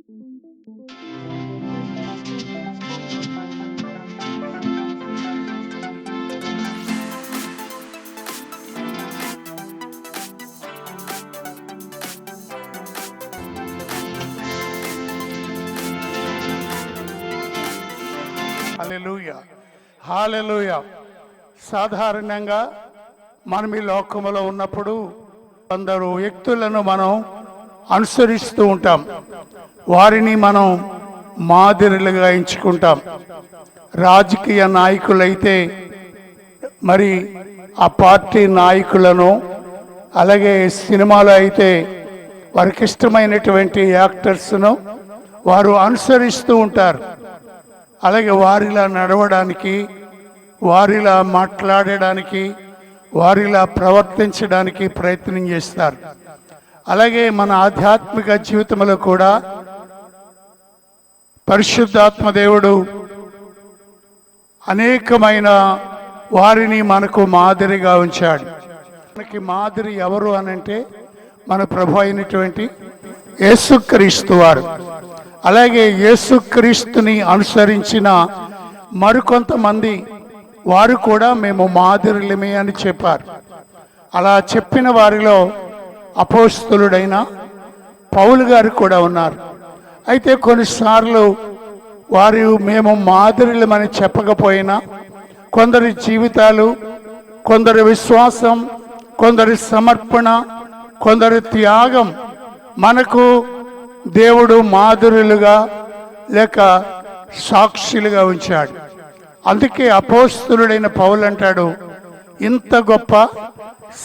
హల్లెలూయా, హల్లెలూయా. సాధారణంగా మనం ఈ లోకములో ఉన్నప్పుడు కొందరు వ్యక్తులను మనం అనుసరిస్తూ ఉంటాం, వారిని మనం మాదిరిలుగా ఎంచుకుంటాం. రాజకీయ నాయకులైతే మరి ఆ పార్టీ నాయకులను, అలాగే సినిమాలో అయితే వారికి ఇష్టమైనటువంటి యాక్టర్స్ను వారు అనుసరిస్తూ ఉంటారు. అలాగే వారిలా నడవడానికి, వారిలా మాట్లాడడానికి, వారిలా ప్రవర్తించడానికి ప్రయత్నం చేస్తారు. అలాగే మన ఆధ్యాత్మిక జీవితంలో కూడా పరిశుద్ధాత్మ దేవుడు అనేకమైన వారిని మనకు మాదిరిగా ఉంచాడు. మనకి మాదిరి ఎవరు అనంటే మన ప్రభు అయినటువంటి యేసుక్రీస్తు వారు. అలాగే యేసుక్రీస్తుని అనుసరించిన మరికొంతమంది వారు కూడా మేము మాదిరిలమే అని చెప్పారు. అలా చెప్పిన వారిలో అపోస్తలుడైన పౌలు గారు కూడా ఉన్నారు. అయితే కొన్నిసార్లు వారు మేము మాదిరిలమని చెప్పకపోయినా కొందరి జీవితాలు, కొందరి విశ్వాసం, కొందరి సమర్పణ, కొందరి త్యాగం మనకు దేవుడు మాదిరులుగా లేక సాక్షులుగా ఉంచాడు. అందుకే అపోస్తలుడైన పౌలు అంటాడు, ఇంత గొప్ప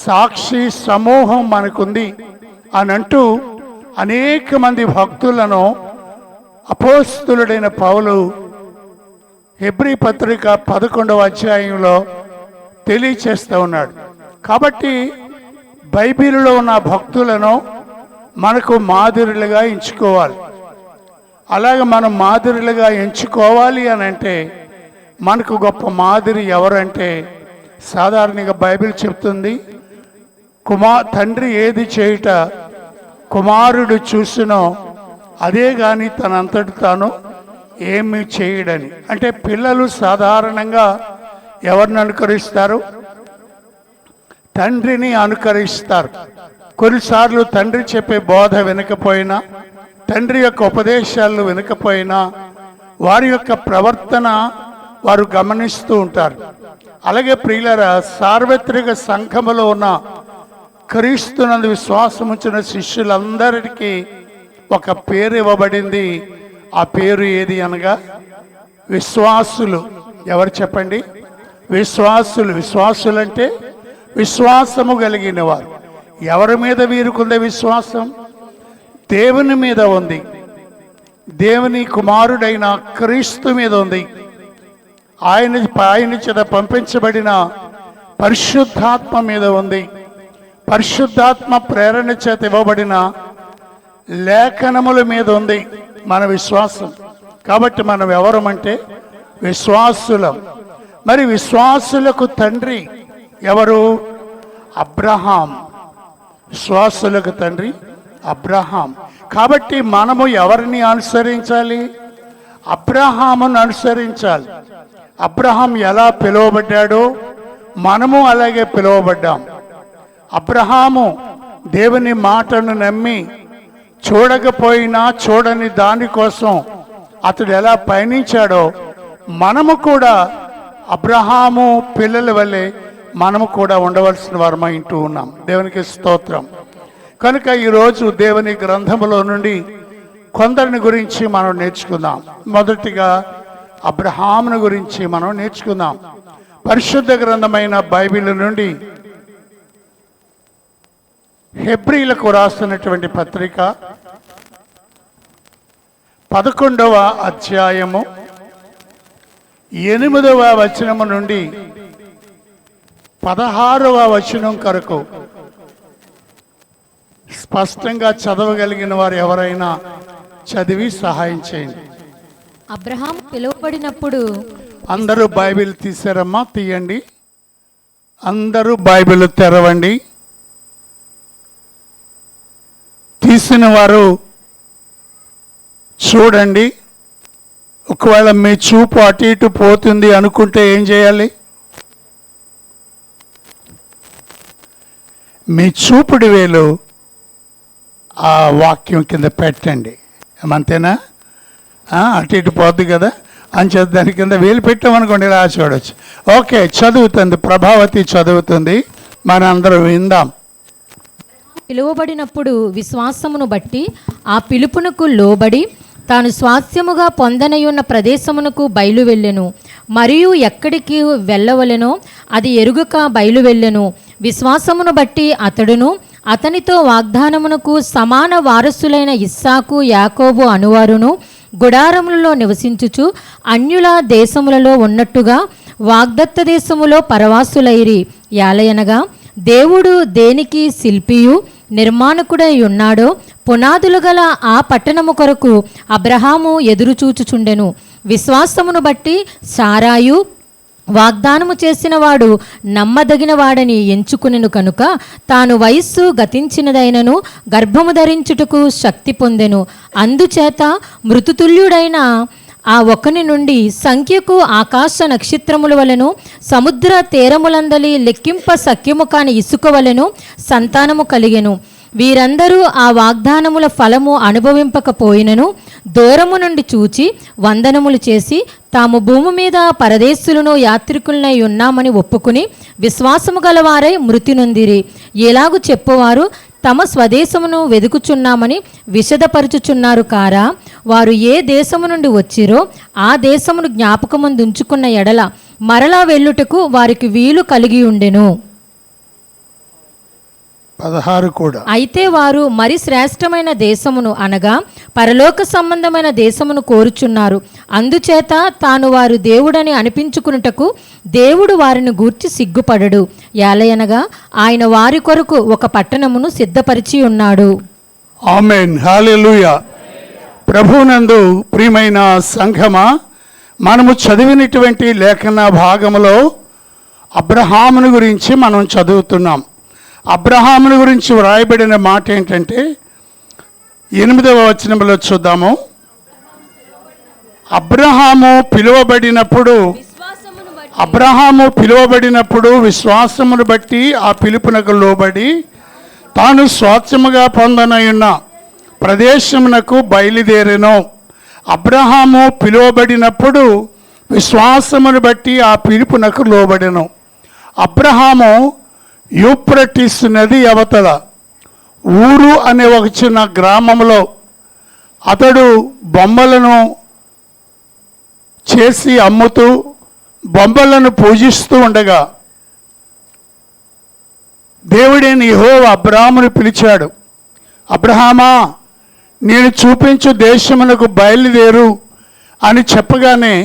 సాక్షి సమూహం మనకుంది అని అంటూ అనేక మంది భక్తులను అపోస్తలుడైన పౌలు హెబ్రీ పత్రిక 11వ అధ్యాయంలో తెలియచేస్తూ ఉన్నాడు. కాబట్టి బైబిల్లో ఉన్న భక్తులను మనకు మాదిరిలుగా ఎంచుకోవాలి. అలాగే మనం మాదిరిలుగా ఎంచుకోవాలి అని అంటే మనకు గొప్ప మాదిరి ఎవరంటే, సాధారణంగా బైబిల్ చెప్తుంది, తండ్రి ఏది చేయుట కుమారుడు చూసినో అదే కానీ తనంతటి తాను ఏమి చేయడని. అంటే పిల్లలు సాధారణంగా ఎవరిని అనుకరిస్తారు? తండ్రిని అనుకరిస్తారు. కొన్నిసార్లు తండ్రి చెప్పే బోధ వినకపోయినా, తండ్రి యొక్క ఉపదేశాలు వినకపోయినా వారి యొక్క ప్రవర్తన వారు గమనిస్తూ ఉంటారు. అలాగే ప్రియులారా, సార్వత్రిక సంఘములో ఉన్న క్రీస్తునందు విశ్వాసం ఉంచిన శిష్యులందరికీ ఒక పేరు ఇవ్వబడింది. ఆ పేరు ఏది అనగా విశ్వాసులు. ఎవరు చెప్పండి? విశ్వాసులు. విశ్వాసులు అంటే విశ్వాసము కలిగిన వారు. ఎవరి మీద వీరుకుందే విశ్వాసం? దేవుని మీద ఉంది. దేవుని కుమారుడైన క్రీస్తు మీద ఉంది. ఆయన చేత పంపించబడిన పరిశుద్ధాత్మ మీద ఉంది. పరిశుద్ధాత్మ ప్రేరణ చేత ఇవ్వబడిన లేఖనముల మీద ఉంది మన విశ్వాసం. కాబట్టి మనం ఎవరమంటే విశ్వాసులం. మరి విశ్వాసులకు తండ్రి ఎవరు? అబ్రహాం. విశ్వాసులకు తండ్రి అబ్రహాం. కాబట్టి మనము ఎవరిని అనుసరించాలి? అబ్రహామును అనుసరించాలి. అబ్రహాం ఎలా పిలువబడ్డాడో మనము అలాగే పిలువబడ్డాం. అబ్రహాము దేవుని మాటను నమ్మి చూడకపోయినా చూడని దానికోసం అతడు ఎలా పయనించాడో మనము కూడా అబ్రహాము పిల్లల వల్లే మనము కూడా ఉండవలసిన వారమై ఉంటూ ఉన్నాం. దేవునికి స్తోత్రం. కనుక ఈరోజు దేవుని గ్రంథములో నుండి కొందరిని గురించి మనం నేర్చుకుందాం. మొదటిగా అబ్రహామును గురించి మనం నేర్చుకుందాం. పరిశుద్ధ గ్రంథమైన బైబిల్ నుండి హెబ్రీలకు రాస్తున్నటువంటి పత్రిక 11వ అధ్యాయము 8వ వచనము నుండి 16వ వచనం కొరకు స్పష్టంగా చదవగలిగిన వారు ఎవరైనా చదివి సహాయం చేయండి. అబ్రహాం పిలువబడినప్పుడు అందరూ బైబిల్ తీసారమ్మా, తీయండి. అందరూ బైబిల్ తెరవండి. తీసిన వారు చూడండి, ఒకవేళ మీ చూపు అటు ఇటు పోతుంది అనుకుంటే ఏం చేయాలి? మీ చూపుడు వేలు ఆ వాక్యం కింద పెట్టండి. అంతేనా? అటు ఇటు పోద్ది కదా అని చెప్పి దాని కింద వేలు పెట్టామనుకోండి, ఇలా చూడవచ్చు. ఓకే, చదువుతుంది, ప్రభావతి చదువుతుంది, మనందరం విందాం. పిలువబడినప్పుడు విశ్వాసమును బట్టి ఆ పిలుపునకు లోబడి తాను స్వాస్థ్యముగా పొందనయున్న ప్రదేశమునకు బయలు వెళ్ళెను. మరియు ఎక్కడికి వెళ్ళవలెనో అది ఎరుగక బయలు వెళ్ళెను. విశ్వాసమును బట్టి అతడును అతనితో వాగ్దానమునకు సమాన వారసులైన ఇస్సాకు యాకోబు అనువారును గుడారములలో నివసించుచు అన్యుల దేశములలో ఉన్నట్టుగా వాగ్దత్త దేశములో పరవాసులైరి. యాలయనగా దేవుడు దేనికి శిల్పియు నిర్మాణకుడై ఉన్నాడో పునాదులు గల ఆ పట్టణము కొరకు అబ్రహాము ఎదురుచూచుచుండెను. విశ్వాసమును బట్టి సారాయు వాగ్దానము చేసిన వాడు నమ్మదగిన వాడని ఎంచుకునెను కనుక తాను వయస్సు గతించినదైనను గర్భము ధరించుటకు శక్తి పొందెను. అందుచేత మృతుతుల్యుడైన ఆ ఒకని నుండి సంఖ్యకు ఆకాశ నక్షత్రముల వలెను సముద్ర తీరములందలి లెక్కింప సఖ్యము కాని ఇసుక వలెను సంతానము కలిగెను. వీరందరూ ఆ వాగ్దానముల ఫలము అనుభవింపకపోయినను దూరము నుండి చూచి వందనములు చేసి తాము భూమి మీద పరదేశులను యాత్రికులనై ఉన్నామని ఒప్పుకుని విశ్వాసము గలవారై మృతి నొందిరి. ఎలాగు చెప్పువారు తమ స్వదేశమును వెదుకుచున్నామని విశదపరుచుచున్నారు కారా? వారు ఏ దేశము నుండి వచ్చిరో ఆ దేశమును జ్ఞాపకముందుంచుకున్న ఎడల మరలా వెళ్ళుటకు వారికి వీలు కలిగి ఉండెను. 16 కూడా. అయితే వారు మరి శ్రేష్టమైన దేశమును అనగా పరలోక సంబంధమైన దేశమును కోరుచున్నారు. అందుచేత తాను వారు దేవుడని అనిపించుకున్నటకు దేవుడు వారిని గూర్చి సిగ్గుపడడు. యాలయనగా ఆయన వారి కొరకు ఒక పట్టణమును సిద్ధపరిచి ఉన్నాడు. ఆమేన్, హల్లెలూయా. ప్రభువునందు ప్రియమైన సంఘమా, మనము చదివినటువంటి లేఖన భాగములో అబ్రహామును గురించి మనం చదువుతున్నాం. అబ్రహామును గురించి వ్రాయబడిన మాట ఏంటంటే 8వ వచనంలో చూద్దాము. అబ్రహాము పిలువబడినప్పుడు విశ్వాసమును బట్టి ఆ పిలుపునకు లోబడి తాను స్వాస్థ్యముగా పొందనయున్న ప్రదేశమునకు బయలుదేరెను. అబ్రహాము పిలువబడినప్పుడు విశ్వాసమును బట్టి ఆ పిలుపునకు లోబడెను. అబ్రహాము యూఫ్రటీస్ నది అవతల ఊరు అనే ఒక చిన్న గ్రామంలో అతడు బొమ్మలను చేసి అమ్ముతూ బొమ్మలను పూజిస్తూ ఉండగా దేవుడైన యెహోవా అబ్రాహామును పిలిచాడు. అబ్రహామా, నేను చూపించు దేశమునకు బయలుదేరు అని చెప్పగానే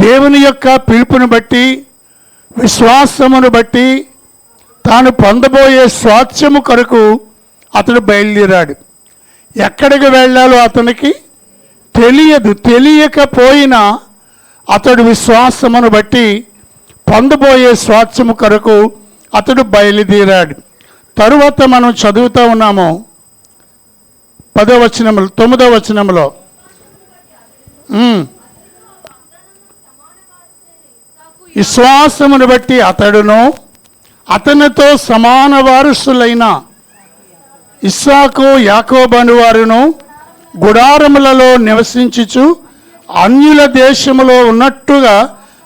దేవుని యొక్క పిలుపును బట్టి విశ్వాసమును బట్టి తాను పొందబోయే స్వాస్థ్యము కొరకు అతడు బయలుదేరాడు. ఎక్కడికి వెళ్ళాలో అతనికి తెలియదు. తెలియకపోయినా అతడు విశ్వాసమును బట్టి పొందబోయే స్వాస్థ్యము కొరకు అతడు బయలుదేరాడు. తరువాత మనం చదువుతూ ఉన్నాము 10వ వచనములో 9వ వచనములో విశ్వాసమును బట్టి అతడును అతనితో సమాన వారసులైన ఇస్సాకు యాకోబు వారును గుడారములలో నివసించుచు అన్యుల దేశములో ఉన్నట్టుగా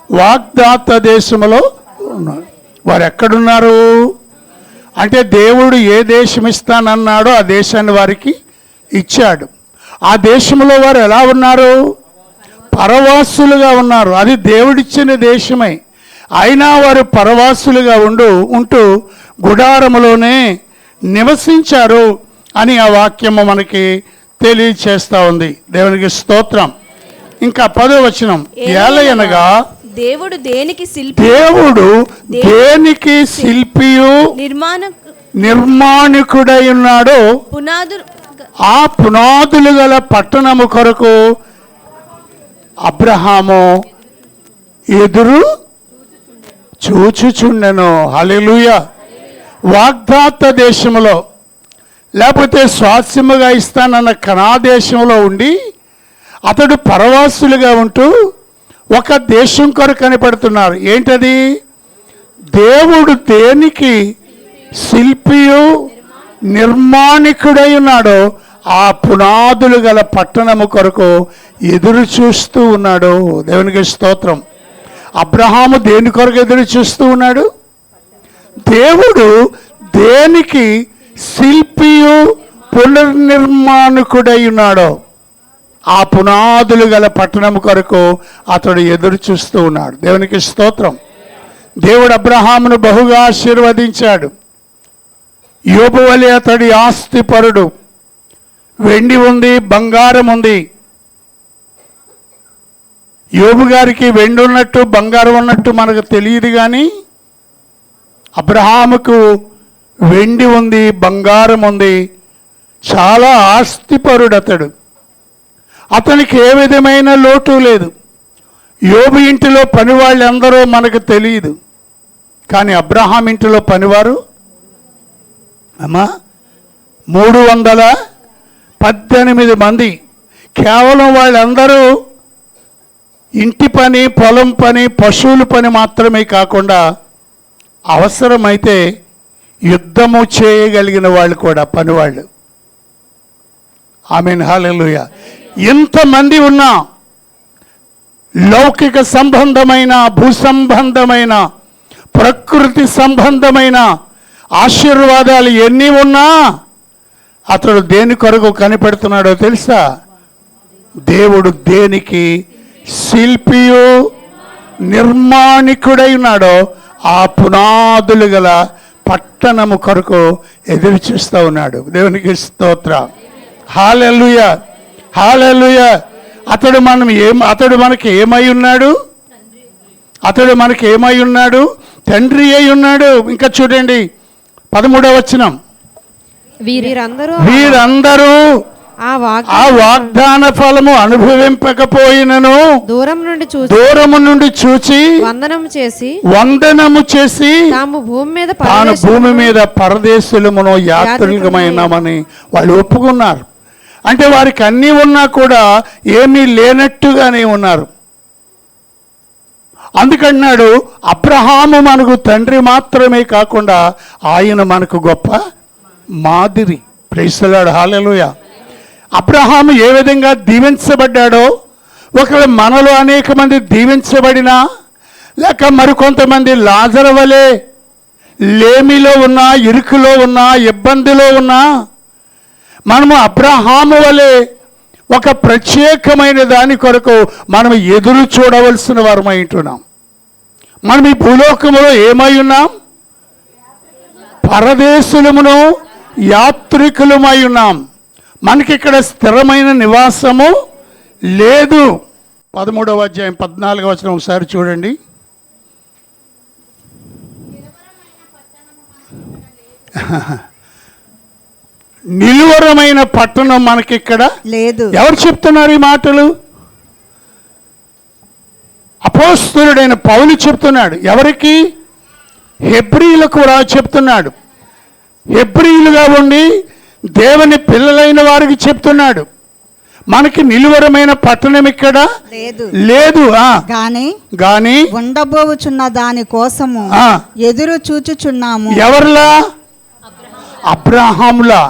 వాగ్దాత దేశములో ఉన్నారు. వారు ఎక్కడున్నారు అంటే దేవుడు ఏ దేశం ఇస్తానన్నాడో ఆ దేశాన్ని వారికి ఇచ్చాడు. ఆ దేశంలో వారు ఎలా ఉన్నారు? పరవాసులుగా ఉన్నారు. అది దేవుడిచ్చిన దేశమే. అయినా వారు పరవాసులుగా ఉంటూ గుడారములోనే నివసించారు అని ఆ వాక్యము మనకి తెలియచేస్తూ ఉంది. దేవునికి స్తోత్రం. ఇంకా 10వ వచనం, ఏలయనగా దేవుడు దేనికి శిల్పియు నిర్మాణకుడై ఉన్నాడో ఆ పునాదులు గల పట్టణము కొరకు అబ్రహాము ఎదురు చూచుచుండెను. హల్లెలూయా. వాగ్దాత దేశములో లేకపోతే స్వాస్థ్యముగా ఇస్తానన్న కనా దేశంలో ఉండి అతడు పరవాసులుగా ఉంటూ ఒక దేశం కొరకు కనిపెడుతున్నారు. ఏంటది? దేవుడు దేనికి శిల్పియు నిర్మాణికుడై ఉన్నాడో ఆ పునాదులు గల పట్టణము కొరకు ఎదురు చూస్తూ ఉన్నాడు. దేవునికి స్తోత్రం. అబ్రహాము దేని కొరకు ఎదురు చూస్తూ ఉన్నాడు? దేవుడు దేనికి శిల్పియు పునర్నిర్మాణకుడై ఉన్నాడో ఆ పునాదులు గల పట్టణం కొరకు అతడు ఎదురు చూస్తూ ఉన్నాడు. దేవునికి స్తోత్రం. దేవుడు అబ్రహామును బహుగా ఆశీర్వదించాడు. యోబు వలె అతడి ఆస్తిపరుడు. వెండి ఉంది, బంగారం ఉంది. యోబు గారికి వెండి ఉన్నట్టు బంగారం ఉన్నట్టు మనకు తెలియదు, కానీ అబ్రహాముకు వెండి ఉంది, బంగారం ఉంది. చాలా ఆస్తిపరుడు అతడు. అతనికి ఏ విధమైన లోటు లేదు. యోబు ఇంటిలో పనివాళ్ళు ఎందరో మనకు తెలియదు, కానీ అబ్రహాం ఇంటిలో పనివారు 318 మంది. కేవలం వాళ్ళందరూ ఇంటి పని, పొలం పని, పశువుల పని మాత్రమే కాకుండా అవసరమైతే యుద్ధము చేయగలిగిన వాళ్ళు కూడా పనివాళ్ళు. ఆమేన్, హల్లెలూయా. ఇంతమంది ఉన్నా లౌకిక సంబంధమైన, భూ సంబంధమైన, ప్రకృతి సంబంధమైన ఆశీర్వాదాలు ఎన్ని ఉన్నా అతడు దేని కొరకు కనిపెడుతున్నాడో తెలుసా? దేవుడు దేనికి శిల్పియు నిర్మాణికుడై ఉన్నాడో ఆ పునాదులు గల పట్టణము కొరకు ఎదురు చూస్తూ ఉన్నాడు. దేవునికి స్తోత్రం. హల్లెలూయా, హల్లెలూయా. అతడు మనకి ఏమై ఉన్నాడు? అతడు మనకి ఏమై ఉన్నాడు? తండ్రి అయి ఉన్నాడు. ఇంకా చూడండి 13వ వచనం. వీరందరూ ఆ వాగ్దాన ఫలము అనుభవింపకపోయినను దూరము నుండి చూచి వందనము చేసి తాను భూమి మీద పరదేశులమును యాత్రికమైనామని వాళ్ళు ఒప్పుకున్నారు. అంటే వారికి అన్నీ ఉన్నా కూడా ఏమీ లేనట్టుగానే ఉన్నారు. అందుకన్నాడు అబ్రహాము మనకు తండ్రి మాత్రమే కాకుండా ఆయన మనకు గొప్ప మాదిరి. ప్రైజ్ ది లార్డ్, హల్లెలూయా. అబ్రహాము ఏ విధంగా దీవించబడ్డాడో, ఒకవేళ మనలో అనేక మంది దీవించబడినా, లేక మరికొంతమంది లాజరు వలె లేమిలో ఉన్నా, ఇరుకులో ఉన్నా, ఇబ్బందిలో ఉన్నా, మనము అబ్రహాము వలె ఒక ప్రత్యేకమైన దాని కొరకు మనం ఎదురు చూడవలసిన వారమై ఉంటున్నాం. మనం ఈ భూలోకములో ఏమై ఉన్నాం? పరదేశులమును యాత్రికులమై ఉన్నాం. మనకి ఇక్కడ స్థిరమైన నివాసము లేదు. 13వ అధ్యాయం 14వ వచనం ఒకసారి చూడండి. నిలువరమైన పట్టణం మనకి ఇక్కడ లేదు. ఎవరు చెప్తున్నారు ఈ మాటలు? అపోస్తలుడైన పౌలు చెప్తున్నాడు. ఎవరికి? హెబ్రీయులకు చెప్తున్నాడు. హెబ్రీయులుగా ఉండి దేవుని పిల్లలైన వారికి చెప్తున్నాడు. మనకి నిలువరమైన పట్టణం ఇక్కడ లేదు. గాని ఉండబోచున్న దాని కోసము ఎదురు చూచుచున్నాము. ఎవరిలా? అబ్రహాములా.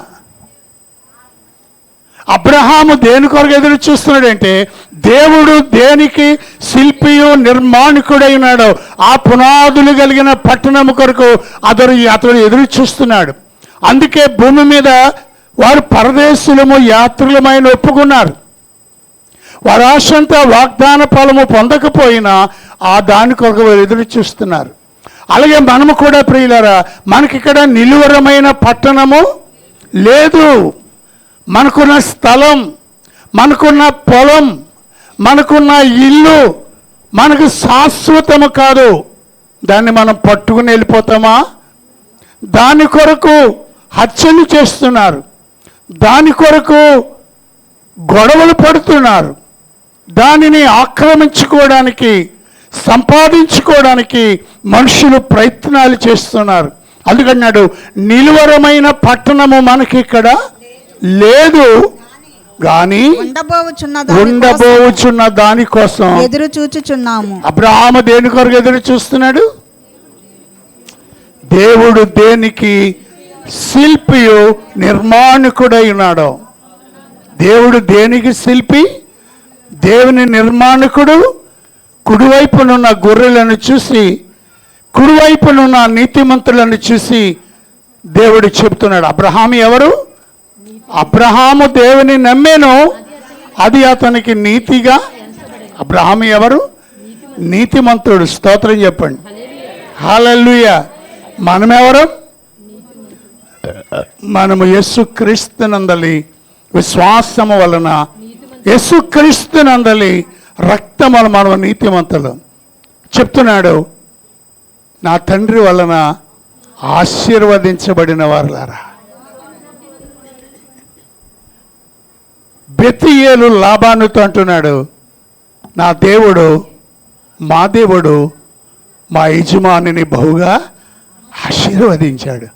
అబ్రహాము దేని కొరకు ఎదురు చూస్తున్నాడంటే, దేవుడు దేనికి శిల్పియు నిర్మాణికుడై ఉన్నాడో ఆ పునాదులు కలిగిన పట్టణం కొరకు అతడు ఎదురు చూస్తున్నాడు. అందుకే భూమి మీద వారు పరదేశులము యాత్రులమైన ఒప్పుకున్నారు. వారు ఆశంతా వాగ్దాన ఫలము పొందకపోయినా ఆ దాని కొరకు వారు ఎదురు చూస్తున్నారు. అలాగే మనము కూడా ప్రియులారా, మనకిక్కడ నిలువరమైన పట్టణము లేదు. మనకున్న స్థలం, మనకున్న పొలం, మనకున్న ఇల్లు మనకు శాశ్వతము కాదు. దాన్ని మనం పట్టుకుని వెళ్ళిపోతామా? దాని కొరకు హత్యలు చేస్తున్నారు, దాని కొరకు గొడవలు పడుతున్నారు, దానిని ఆక్రమించుకోవడానికి, సంపాదించుకోవడానికి మనుషులు ప్రయత్నాలు చేస్తున్నారు. అందుకన్నాడు నిలువరమైన పట్టణము మనకి ఇక్కడ లేదు. గాని ఉండబోవుచున్న దానికోసం ఎదురు చూచుచున్నాము. అబ్రహాము దేని కొరకు ఎదురు చూస్తున్నాడు? దేవుడు దేనికి శిల్పియు నిర్మాణకుడై ఉన్నాడు. దేవుడు దేనికి శిల్పి? దేవుని నిర్మాణకుడు. కుడివైపునున్న గొర్రెలను చూసి, కుడివైపునున్న నీతిమంతులను చూసి దేవుడు చెప్తున్నాడు, అబ్రహాము ఎవరు? అబ్రహాము దేవుని నమ్మేను, అది అతనికి నీతిగా. అబ్రహాము ఎవరు? నీతిమంతుడు. స్తోత్రం చెప్పండి. హల్లెలూయా. మనమెవరు? మనము యేసుక్రీస్తునందలి విశ్వాసము వలన, యేసుక్రీస్తునందలి రక్తములు మనము నీతిమంతులు. చెప్తున్నాడు, నా తండ్రి వలన ఆశీర్వదించబడిన వారులారా. బెతీయేలు లాబానుతో అంటున్నాడు, నా దేవుడు, మా దేవుడు మా యజమానిని బహుగా ఆశీర్వదించాడు.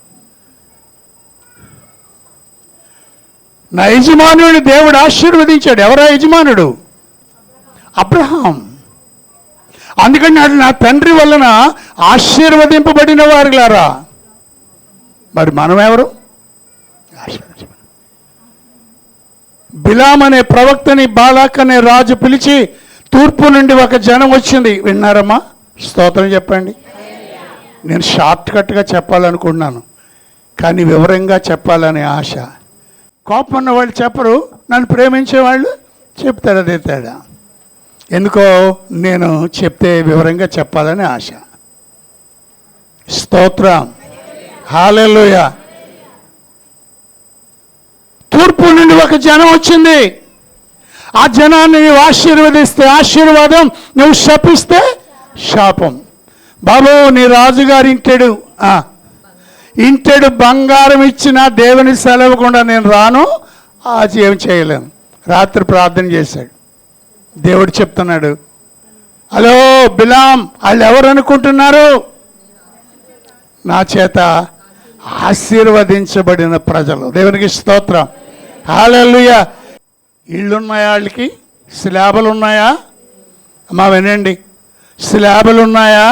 నా యజమానుని దేవుడు ఆశీర్వదించాడు. ఎవరా యజమానుడు? అబ్రహాం. అందుకని నా తండ్రి వలన ఆశీర్వదింపబడిన వారిలారా. మరి మనం ఎవరు? బిలాం అనే ప్రవక్తని బాలాక్ అనే రాజు పిలిచి, తూర్పు నుండి ఒక జనం వచ్చింది. విన్నారమ్మా? స్తోత్రం చెప్పండి. నేను షార్ట్ కట్గా చెప్పాలనుకున్నాను, కానీ వివరంగా చెప్పాలనే ఆశ. కోపం ఉన్న వాళ్ళు చెప్పరు, నన్ను ప్రేమించే వాళ్ళు చెప్తారు. అదే తేడా. ఎందుకో నేను చెప్తే వివరంగా చెప్పాలని ఆశ. స్తోత్రం. హల్లెలూయా. తూర్పు నుండి ఒక జనం వచ్చింది. ఆ జనాన్ని నువ్వు ఆశీర్వదిస్తే ఆశీర్వాదం, నువ్వు శపిస్తే శాపం. బాబు, నీ రాజుగారి ఇంటెడు బంగారం ఇచ్చిన దేవుని సెలవకుండా నేను రాను, అది ఏం చేయలేను. రాత్రి ప్రార్థన చేశాడు. దేవుడు చెప్తున్నాడు, హలో బిలాం, వాళ్ళు ఎవరు అనుకుంటున్నారు? నా చేత ఆశీర్వదించబడిన ప్రజలు. దేవునికి స్తోత్రం. హల్లెలూయా. ఇళ్ళున్నాయా? వాళ్ళకి స్లాబులు ఉన్నాయా? అమ్మా వినండి, స్లాబులు ఉన్నాయా?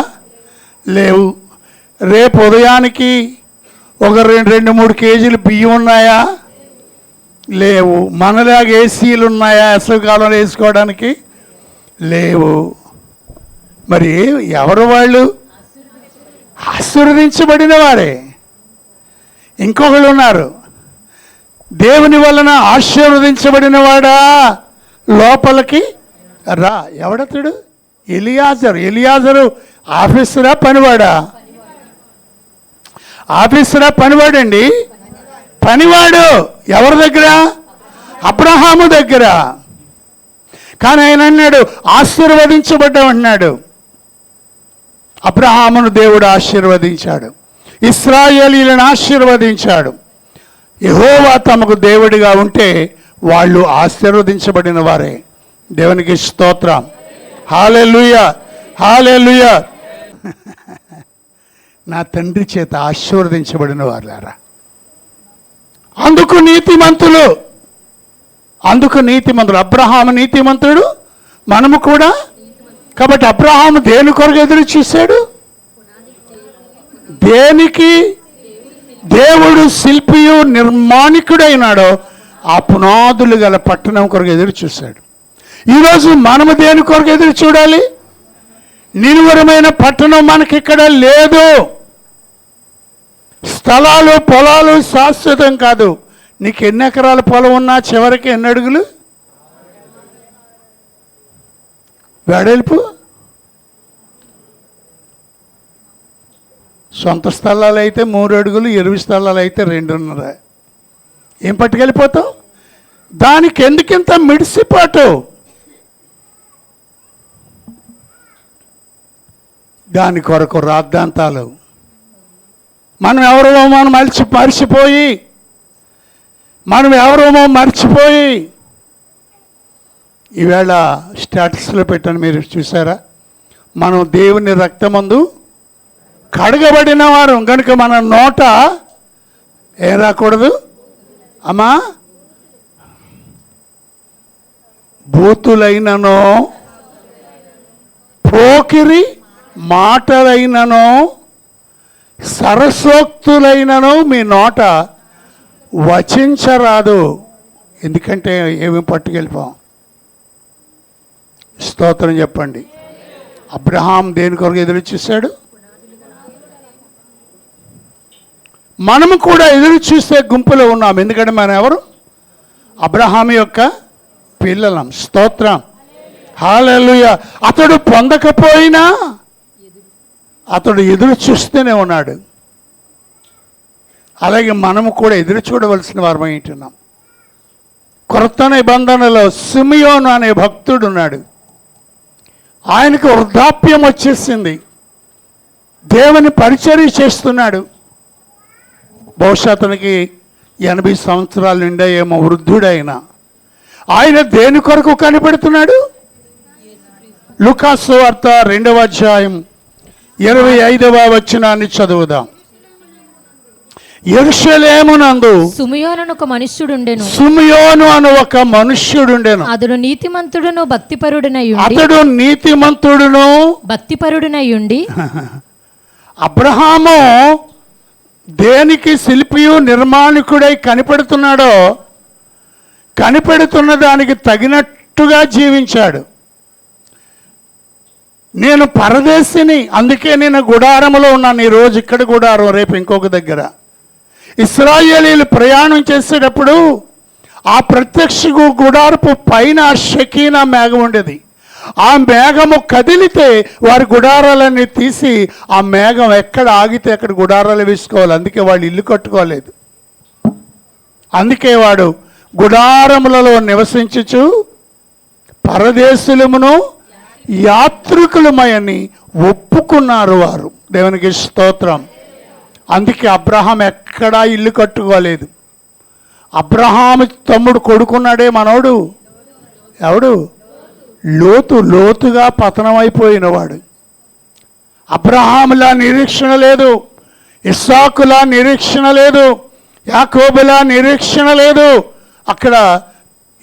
లేవు. రేపు ఉదయానికి ఒక 2-3 కేజీలు బియ్యం ఉన్నాయా? లేవు. మనలాగా ఏసీలు ఉన్నాయా వేసవికాలంలో వేసుకోవడానికి? లేవు. మరి ఎవరు వాళ్ళు? ఆశీర్వదించబడిన వారే. ఇంకొకళ్ళు ఉన్నారు, దేవుని వలన ఆశీర్వదించబడిన వాడా లోపలికి రా. ఎవడతడు? ఎలియాజరు ఆఫీసరా పనివాడా? ఆఫీసరా పనివాడండి? పనివాడు. ఎవరి దగ్గర? అబ్రహాము దగ్గర. కానీ ఆయన అన్నాడు, ఆశీర్వదించబడ్డామన్నాడు. అబ్రహామును దేవుడు ఆశీర్వదించాడు, ఇశ్రాయేలీయులను ఆశీర్వదించాడు. యెహోవా తమకు దేవుడిగా ఉంటే వాళ్ళు ఆశీర్వదించబడిన వారే. దేవునికి స్తోత్రం. హల్లెలూయా, హల్లెలూయా. నా తండ్రి చేత ఆశీర్వదించబడిన వారులారా. అందుకు నీతిమంతులు. అబ్రహాము నీతిమంతుడు, మనము కూడా. కాబట్టి అబ్రహాము దేని కొరకు ఎదురు చూశాడు? దేనికి దేవుడు శిల్పియు నిర్మాణికుడైనాడో ఆ పునాదులు గల పట్టణం కొరకు ఎదురు చూశాడు. ఈరోజు మనము దేని కొరకు ఎదురు చూడాలి? నిలువరమైన పట్టణం మనకిక్కడ లేదు. స్థలాలు, పొలాలు శాశ్వతం కాదు. నీకు ఎన్ని ఎకరాల పొలం ఉన్నా చివరికి ఎన్ని అడుగులు వెడల్పు? సొంత స్థలాలు అయితే 3 అడుగులు, ఎరువు స్థలాలు అయితే 2.5. ఏం పట్టుకెళ్ళిపోతావు? దానికి ఎందుకింత మిడిసిపాటు? దాని కొరకు రాద్ధాంతాలు. మనం ఎవరో మర్చిపోయి ఈవేళ స్టేటస్లో పెట్టాను, మీరు చూసారా? మనం దేవుని రక్తమందు కడగబడిన వారు కనుక మన నోట ఏం రాకూడదు? అమ్మా బూతులైనను పోకిరి మాటలైనను సరసోక్తులైనను మీ నోట వచించరాదు. ఎందుకంటే ఏమి పట్టుకెళ్ళిపోం. స్తోత్రం చెప్పండి. అబ్రహాం దేని కొరకు ఎదురు చూశాడు? మనము కూడా ఎదురు చూసే గుంపులో ఉన్నాం. ఎందుకంటే మనం ఎవరు? అబ్రహాం యొక్క పిల్లలం. స్తోత్రం, హల్లెలూయా. అతడు పొందకపోయినా అతడు ఎదురు చూస్తూనే ఉన్నాడు. అలాగే మనము కూడా ఎదురు చూడవలసిన వారమై ఉంటున్నాం. క్రొత్త నిబంధనలో సిమియోను అనే భక్తుడు ఉన్నాడు. ఆయనకు వృద్ధాప్యం వచ్చేసింది. దేవుని పరిచర్య చేస్తున్నాడు. బహుశా అతనికి 80 సంవత్సరాలు నిండాయేమో, వృద్ధుడైన ఆయన దేని కొరకు కనిపెడుతున్నాడు? లూకాసు వార్త 2వ అధ్యాయం 25వ వచనాన్ని చదువుదాం. యెరూషలేమునందు సిమియోను అను ఒక మనుష్యుడుండెను. సిమియోను అను ఒక మనుష్యుడుండెను. అతడు నీతిమంతుడును భక్తిపరుడునయుండి అతడు నీతిమంతుడును భక్తిపరుడునయుండి అబ్రహాము దేనికి శిల్పియు నిర్మాణికుడై కనిపెడుతున్నాడో కనిపెడుతున్న దానికి తగినట్టుగా జీవించాడు. నేను పరదేశిని, అందుకే నేను గుడారములో ఉన్నాను. ఈరోజు ఇక్కడ గుడారం, రేపు ఇంకొక దగ్గర. ఇశ్రాయేలీలు ప్రయాణం చేసేటప్పుడు ఆ ప్రత్యక్ష గుడారపు పైన షకీనా మేఘం ఉండేది. ఆ మేఘము కదిలితే వారి గుడారాలన్నీ తీసి ఆ మేఘం ఎక్కడ ఆగితే అక్కడ గుడారాలు వేసుకోవాలి. అందుకే వాళ్ళు ఇల్లు కట్టుకోలేదు. అందుకే వాడు గుడారములలో నివసించుచు పరదేశులమును యాత్రికులమని ఒప్పుకున్నారు వారు. దేవునికి స్తోత్రం. అందుకే అబ్రహాం ఎక్కడా ఇల్లు కట్టుకోలేదు. అబ్రహాము తమ్ముడు కొడుకున్నాడే మనోడు, ఎవడు? లోతు. లోతుగా పతనమైపోయినవాడు. అబ్రహాములా నిరీక్షణ లేదు, ఇస్సాకులా నిరీక్షణ లేదు, యాకోబులా నిరీక్షణ లేదు. అక్కడ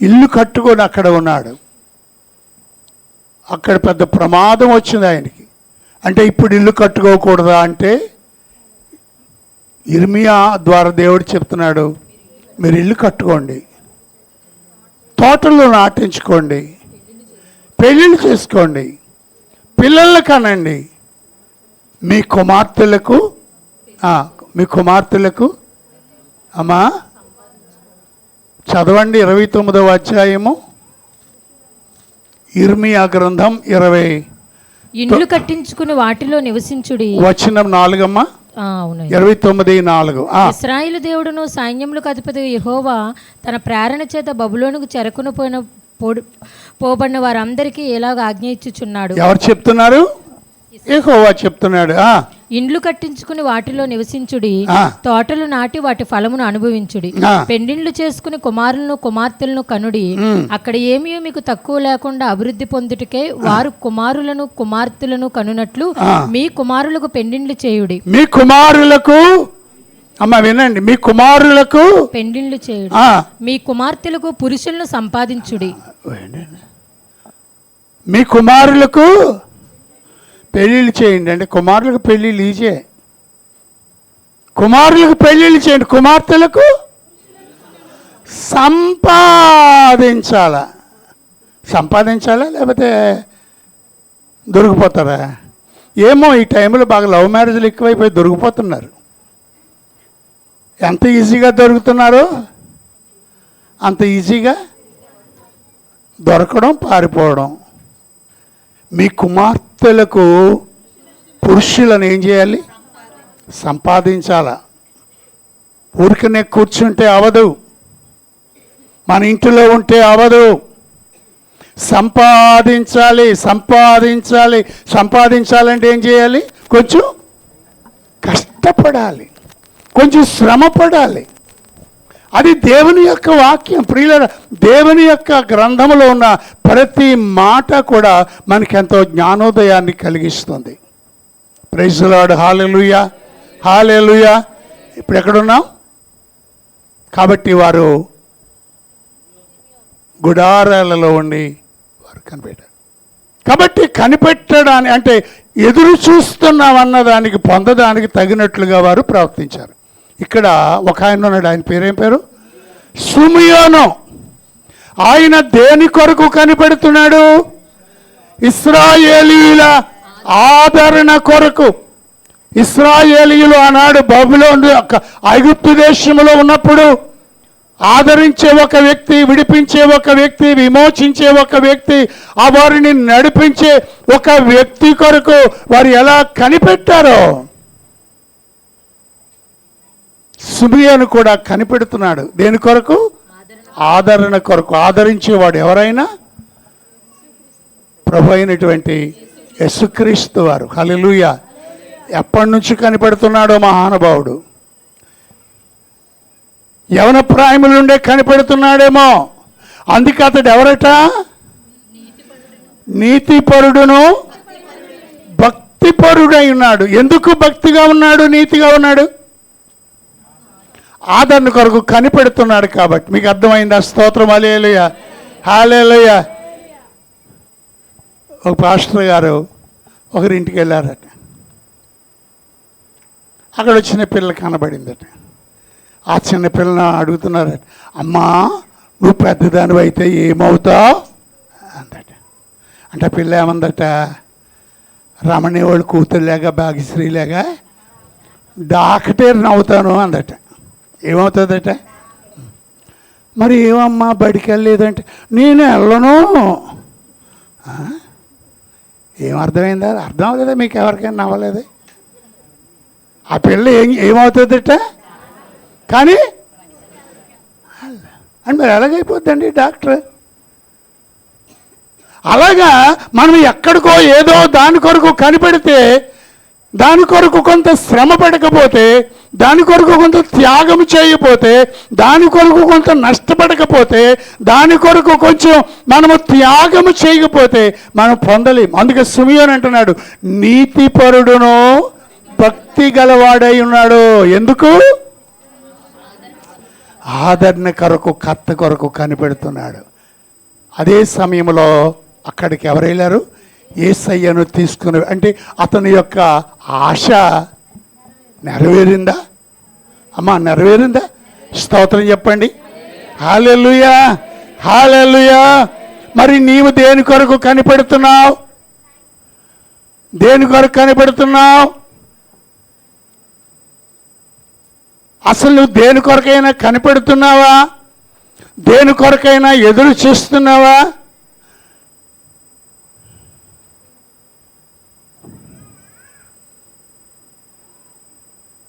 ఇల్లు కట్టుకొని అక్కడ ఉన్నాడు. అక్కడ పెద్ద ప్రమాదం వచ్చింది ఆయనకి. అంటే ఇప్పుడు ఇల్లు కట్టుకోకూడదా అంటే ఇర్మియా ద్వారా దేవుడు చెప్తున్నాడు, మీరు ఇల్లు కట్టుకోండి, తోటల్లో నాటించుకోండి, పెళ్ళిళ్ళు చేసుకోండి, పిల్లలు కనండి, మీ కుమార్తెలకు అమ్మా చదవండి. 29వ అధ్యాయము ఇర్మియా గ్రంథం 20 ఇండ్లు కట్టించుకుని వాటిలో నివసించుడి. వచనం 4 అమ్మా. 29:4. ఇశ్రాయేలు దేవుడును సైన్యములకు అధిపతి యెహోవా తన ప్రేరణ చేత బబులోనుకు చెరకును పోబడిన వారందరికీ ఎలాగ ఆజ్ఞ ఇచ్చుచున్నాడు. ఎవరు చెప్తున్నారు? యెహోవా చెప్తున్నాడు. ఇండ్లు కట్టించుకుని వాటిలో నివసించుడి, తోటలు నాటి వాటి ఫలమును అనుభవించుడి, పెండిండ్లు చేసుకుని కుమారులను కుమార్తెలను కనుడి. అక్కడ ఏమీ మీకు తక్కువ లేకుండా అభివృద్ధి పొందుటకే వారు కుమారులను కుమార్తెలను కనునట్లు మీ కుమారులకు పెండిండ్లు చేయుడి. మీ కుమారులకు, అమ్మ వినండి, మీ కుమారులకు పెండిండ్లు చేయుడి, మీ కుమార్తెలకు పురుషులను సంపాదించుడి. మీ కుమారులకు పెళ్ళిళ్ళు చేయండి. అంటే కుమారులకు పెళ్ళిళ్ళు ఈజే. కుమారులకు పెళ్ళిళ్ళు చేయండి, కుమార్తెలకు సంపాదించాలా లేకపోతే దొరికిపోతారా? ఏమో ఈ టైంలో బాగా లవ్ మ్యారేజ్లు ఎక్కువైపోయి దొరికిపోతున్నారు. ఎంత ఈజీగా దొరుకుతున్నారో అంత ఈజీగా దొరకడం, పారిపోవడం. మీ కుమార్తెలకు పురుషులను ఏం చేయాలి? సంపాదించాలా. ఊరికనే కూర్చుంటే అవదు, మన ఇంటిలో ఉంటే అవదు. సంపాదించాలంటే ఏం చేయాలి? కొంచెం కష్టపడాలి, కొంచెం శ్రమ పడాలి. అది దేవుని యొక్క వాక్యం. ప్రియులారా, దేవుని యొక్క గ్రంథంలో ఉన్న ప్రతి మాట కూడా మనకెంతో జ్ఞానోదయాన్ని కలిగిస్తుంది. Praise the Lord. Hallelujah, hallelujah. ఇప్పుడు ఎక్కడున్నాం? కాబట్టి వారు గుడారాలలో ఉండి వారు కనిపెట్టారు. కాబట్టి కనిపెట్టడానికి అంటే ఎదురు చూస్తున్నామన్న దానికి పొందడానికి తగినట్లుగా వారు ప్రవర్తించారు. ఇక్కడ ఒక ఆయన ఉన్నాడు, ఆయన పేరేం పేరు? సిమియోను. ఆయన దేని కొరకు కనిపెడుతున్నాడు? ఇశ్రాయేలీయుల ఆదరణ కొరకు. ఇశ్రాయేలీయులు ఆనాడు బబులోను ఐగుప్తు దేశంలో ఉన్నప్పుడు ఆదరించే ఒక వ్యక్తి, విడిపించే ఒక వ్యక్తి, విమోచించే ఒక వ్యక్తి, ఆ వారిని నడిపించే ఒక వ్యక్తి కొరకు వారు ఎలా కనిపెట్టారో సిమియోను కూడా కనిపెడుతున్నాడు. దేని కొరకు? ఆదరణ కొరకు. ఆదరించేవాడు ఎవరైనా ప్రభు అయినటువంటి యేసుక్రీస్తు వారు. హల్లెలూయా. ఎప్పటి నుంచి కనిపెడుతున్నాడో మహానుభావుడు. యవన ప్రాయములుండే కనిపెడుతున్నాడేమో. అందుకే అతడు ఎవరట? నీతిపరుడును భక్తిపరుడై ఉన్నాడు. ఎందుకు భక్తిగా ఉన్నాడు, నీతిగా ఉన్నాడు? ఆదరణ కొరకు కనిపెడుతున్నాడు కాబట్టి. మీకు అర్థమైందా? స్తోత్రం. హల్లెలూయా, హల్లెలూయా. ఒక పాస్టర్ గారు ఒకరింటికి వెళ్ళారట. అక్కడ చిన్న పిల్ల కనబడిందట. ఆ చిన్న పిల్లని అడుగుతున్నారట, అమ్మా నువ్వు పెద్దదానివి అయితే ఏమవుతావు అందట. అంటే పిల్ల ఏమందట, రమణి వాళ్ళు కూతురులేగా భాగ్యశ్రీలేగా డాక్టర్ని అవుతాను అందట. ఏమవుతుందట? మరి ఏమమ్మా బడికి వెళ్ళలేదంటే నేను వెళ్ళను. ఏమర్థమైందా? అర్థం అవ్వలేదా మీకు? ఎవరికైనా నవ్వలేదు? ఆ పిల్ల ఏమవుతుందట? కానీ అని మరి ఎలాగైపోద్దండి డాక్టర్? అలాగా మనం ఎక్కడికో ఏదో దాని కొరకు కనిపెడితే, దాని కొరకు కొంత శ్రమ పడకపోతే, దాని కొరకు కొంత త్యాగం చేయకపోతే, దాని కొరకు కొంత నష్టపడకపోతే, దాని కొరకు కొంచెం మనము త్యాగం చేయకపోతే మనం పొందలేం. అందుకే సిమియోను అంటున్నాడు, నీతిపరుడును భక్తి గలవాడై ఉన్నాడు. ఎందుకు? ఆదరణ కొరకు, కర్త కొరకు కనిపెడుతున్నాడు. అదే సమయంలో అక్కడికి ఎవరు వెళ్ళారు? యేసయ్యను తీసుకుని. అంటే అతని యొక్క ఆశ నెరవేరిందా? అమ్మా నెరవేరిందా? స్తోత్రం చెప్పండి. హల్లెలూయా, హల్లెలూయా. మరి నీవు దేని కొరకు కనిపెడుతున్నావు? దేని కొరకు కనిపెడుతున్నావు? అసలు నువ్వు దేని కొరకైనా కనిపెడుతున్నావా? దేని కొరకైనా ఎదురు చూస్తున్నావా?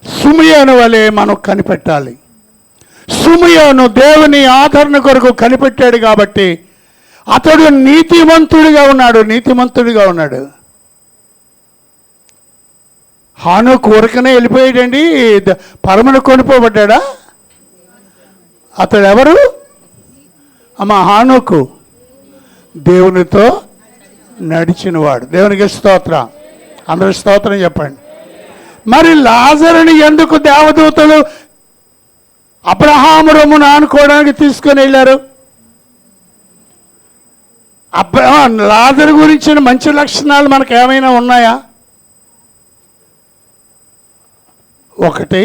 సిమియోను వలె మనం కనిపెట్టాలి. సిమియోను దేవుని ఆదరణ కొరకు కనిపెట్టాడు కాబట్టి అతడు నీతిమంతుడిగా ఉన్నాడు. నీతిమంతుడిగా ఉన్నాడు. హానోకు ఊరకనే వెళ్ళిపోయాడండి, పరమను కొనిపోబడ్డా? అతడు ఎవరు? అమ్మ హానోకు దేవునితో నడిచినవాడు. దేవునికి స్తోత్రం. అందరూ స్తోత్రం చెప్పండి. మరి లాజరుని ఎందుకు దేవదూతలు అబ్రహాము రొమ్మును ఆనుకోవడానికి తీసుకొని వెళ్ళారు? లాజరు గురించిన మంచి లక్షణాలు మనకు ఏమైనా ఉన్నాయా? ఒకటి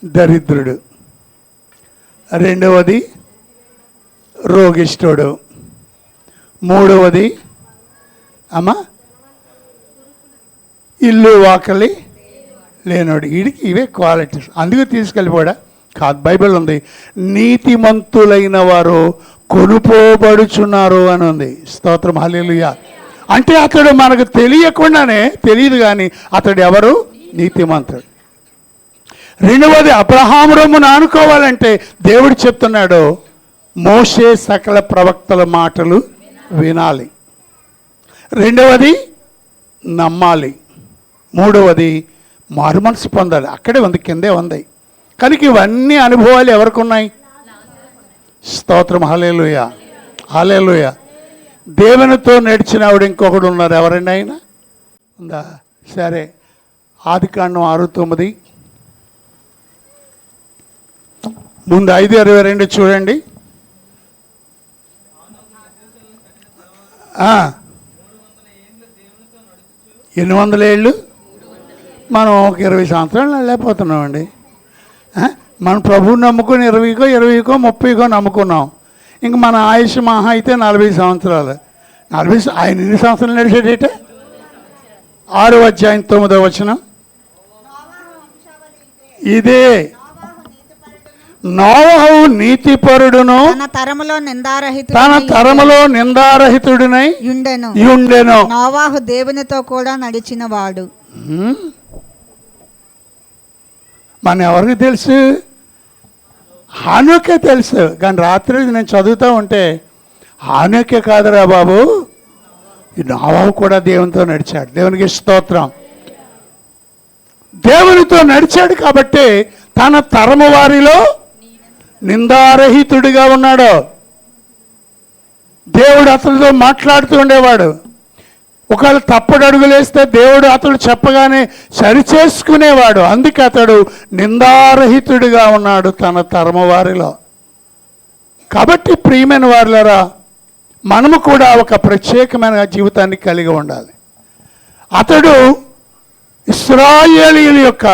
దరిద్రుడు, రెండవది రోగిష్ఠుడు, మూడవది ఇల్లు వాకలి లేనోడు. వీడికి ఇవే క్వాలిటీస్. అందుకు తీసుకెళ్ళిపోడా కాదు. బైబిల్ ఉంది, నీతిమంతులైన వారు కొనుపోబడుచున్నారు అని ఉంది. స్తోత్రం. హల్లెలూయా. అంటే అతడు మనకు తెలియకుండానే, తెలియదు కానీ అతడు ఎవరు? నీతిమంతుడు. రెండవది అబ్రహాము రొమ్మును ఆనుకోవాలంటే దేవుడు చెప్తున్నాడు, మోషే సకల ప్రవక్తల మాటలు వినాలి. రెండవది నమ్మాలి. మూడవది మారుమనసు పొందాలి. అక్కడే ఉంది, కిందే ఉంది. కనుక ఇవన్నీ అనుభవాలు ఎవరికి ఉన్నాయి? స్తోత్రం. హల్లెలూయా, హల్లెలూయా. దేవునితో నడిచినవాడు ఇంకొకడు ఉన్నారు. ఎవరైనా అయినా ఉందా? సరే, ఆదికాండం 6:9 ముందు 5:22 చూడండి. ఎన్ని వందల ఏళ్ళు? మనం ఒక 20 సంవత్సరాలు వెళ్ళిపోతున్నామండి. మన ప్రభువుని నమ్ముకుని 20కో 30కో నమ్ముకున్నాం. ఇంక మన ఆయుష్ మహా అయితే 40 సంవత్సరాలు. ఆయన ఎన్ని సంవత్సరాలు నడిచేటంటే 6వ అధ్యాయం 9వ వచనం. ఇదే నోవహు నీతిపరుడును తన తరములో నిందారహితుడినై యుండెను. నోవాహు దేవునితో కూడా నడిచిన వాడు. మన ఎవరికి తెలుసు? హానోకే తెలుసు. కానీ రాత్రి నేను చదువుతూ ఉంటే హానోకే కాదురా బాబు, ఈ నోవాహు కూడా దేవునితో నడిచాడు. దేవునికి స్తోత్రం. దేవునితో నడిచాడు కాబట్టి తన తరము వారిలో నిందారహితుడిగా ఉన్నాడు. దేవుడు అతనితో మాట్లాడుతూ ఉండేవాడు. ఒకవేళ తప్పుడు అడుగులేస్తే దేవుడు అతడు చెప్పగానే సరిచేసుకునేవాడు. అందుకే అతడు నిందారహితుడిగా ఉన్నాడు తన తరము వారిలో. కాబట్టి ప్రియమైన వారులారా, మనము కూడా ఒక ప్రత్యేకమైన జీవితాన్ని కలిగి ఉండాలి. అతడు ఇశ్రాయేలీయుల యొక్క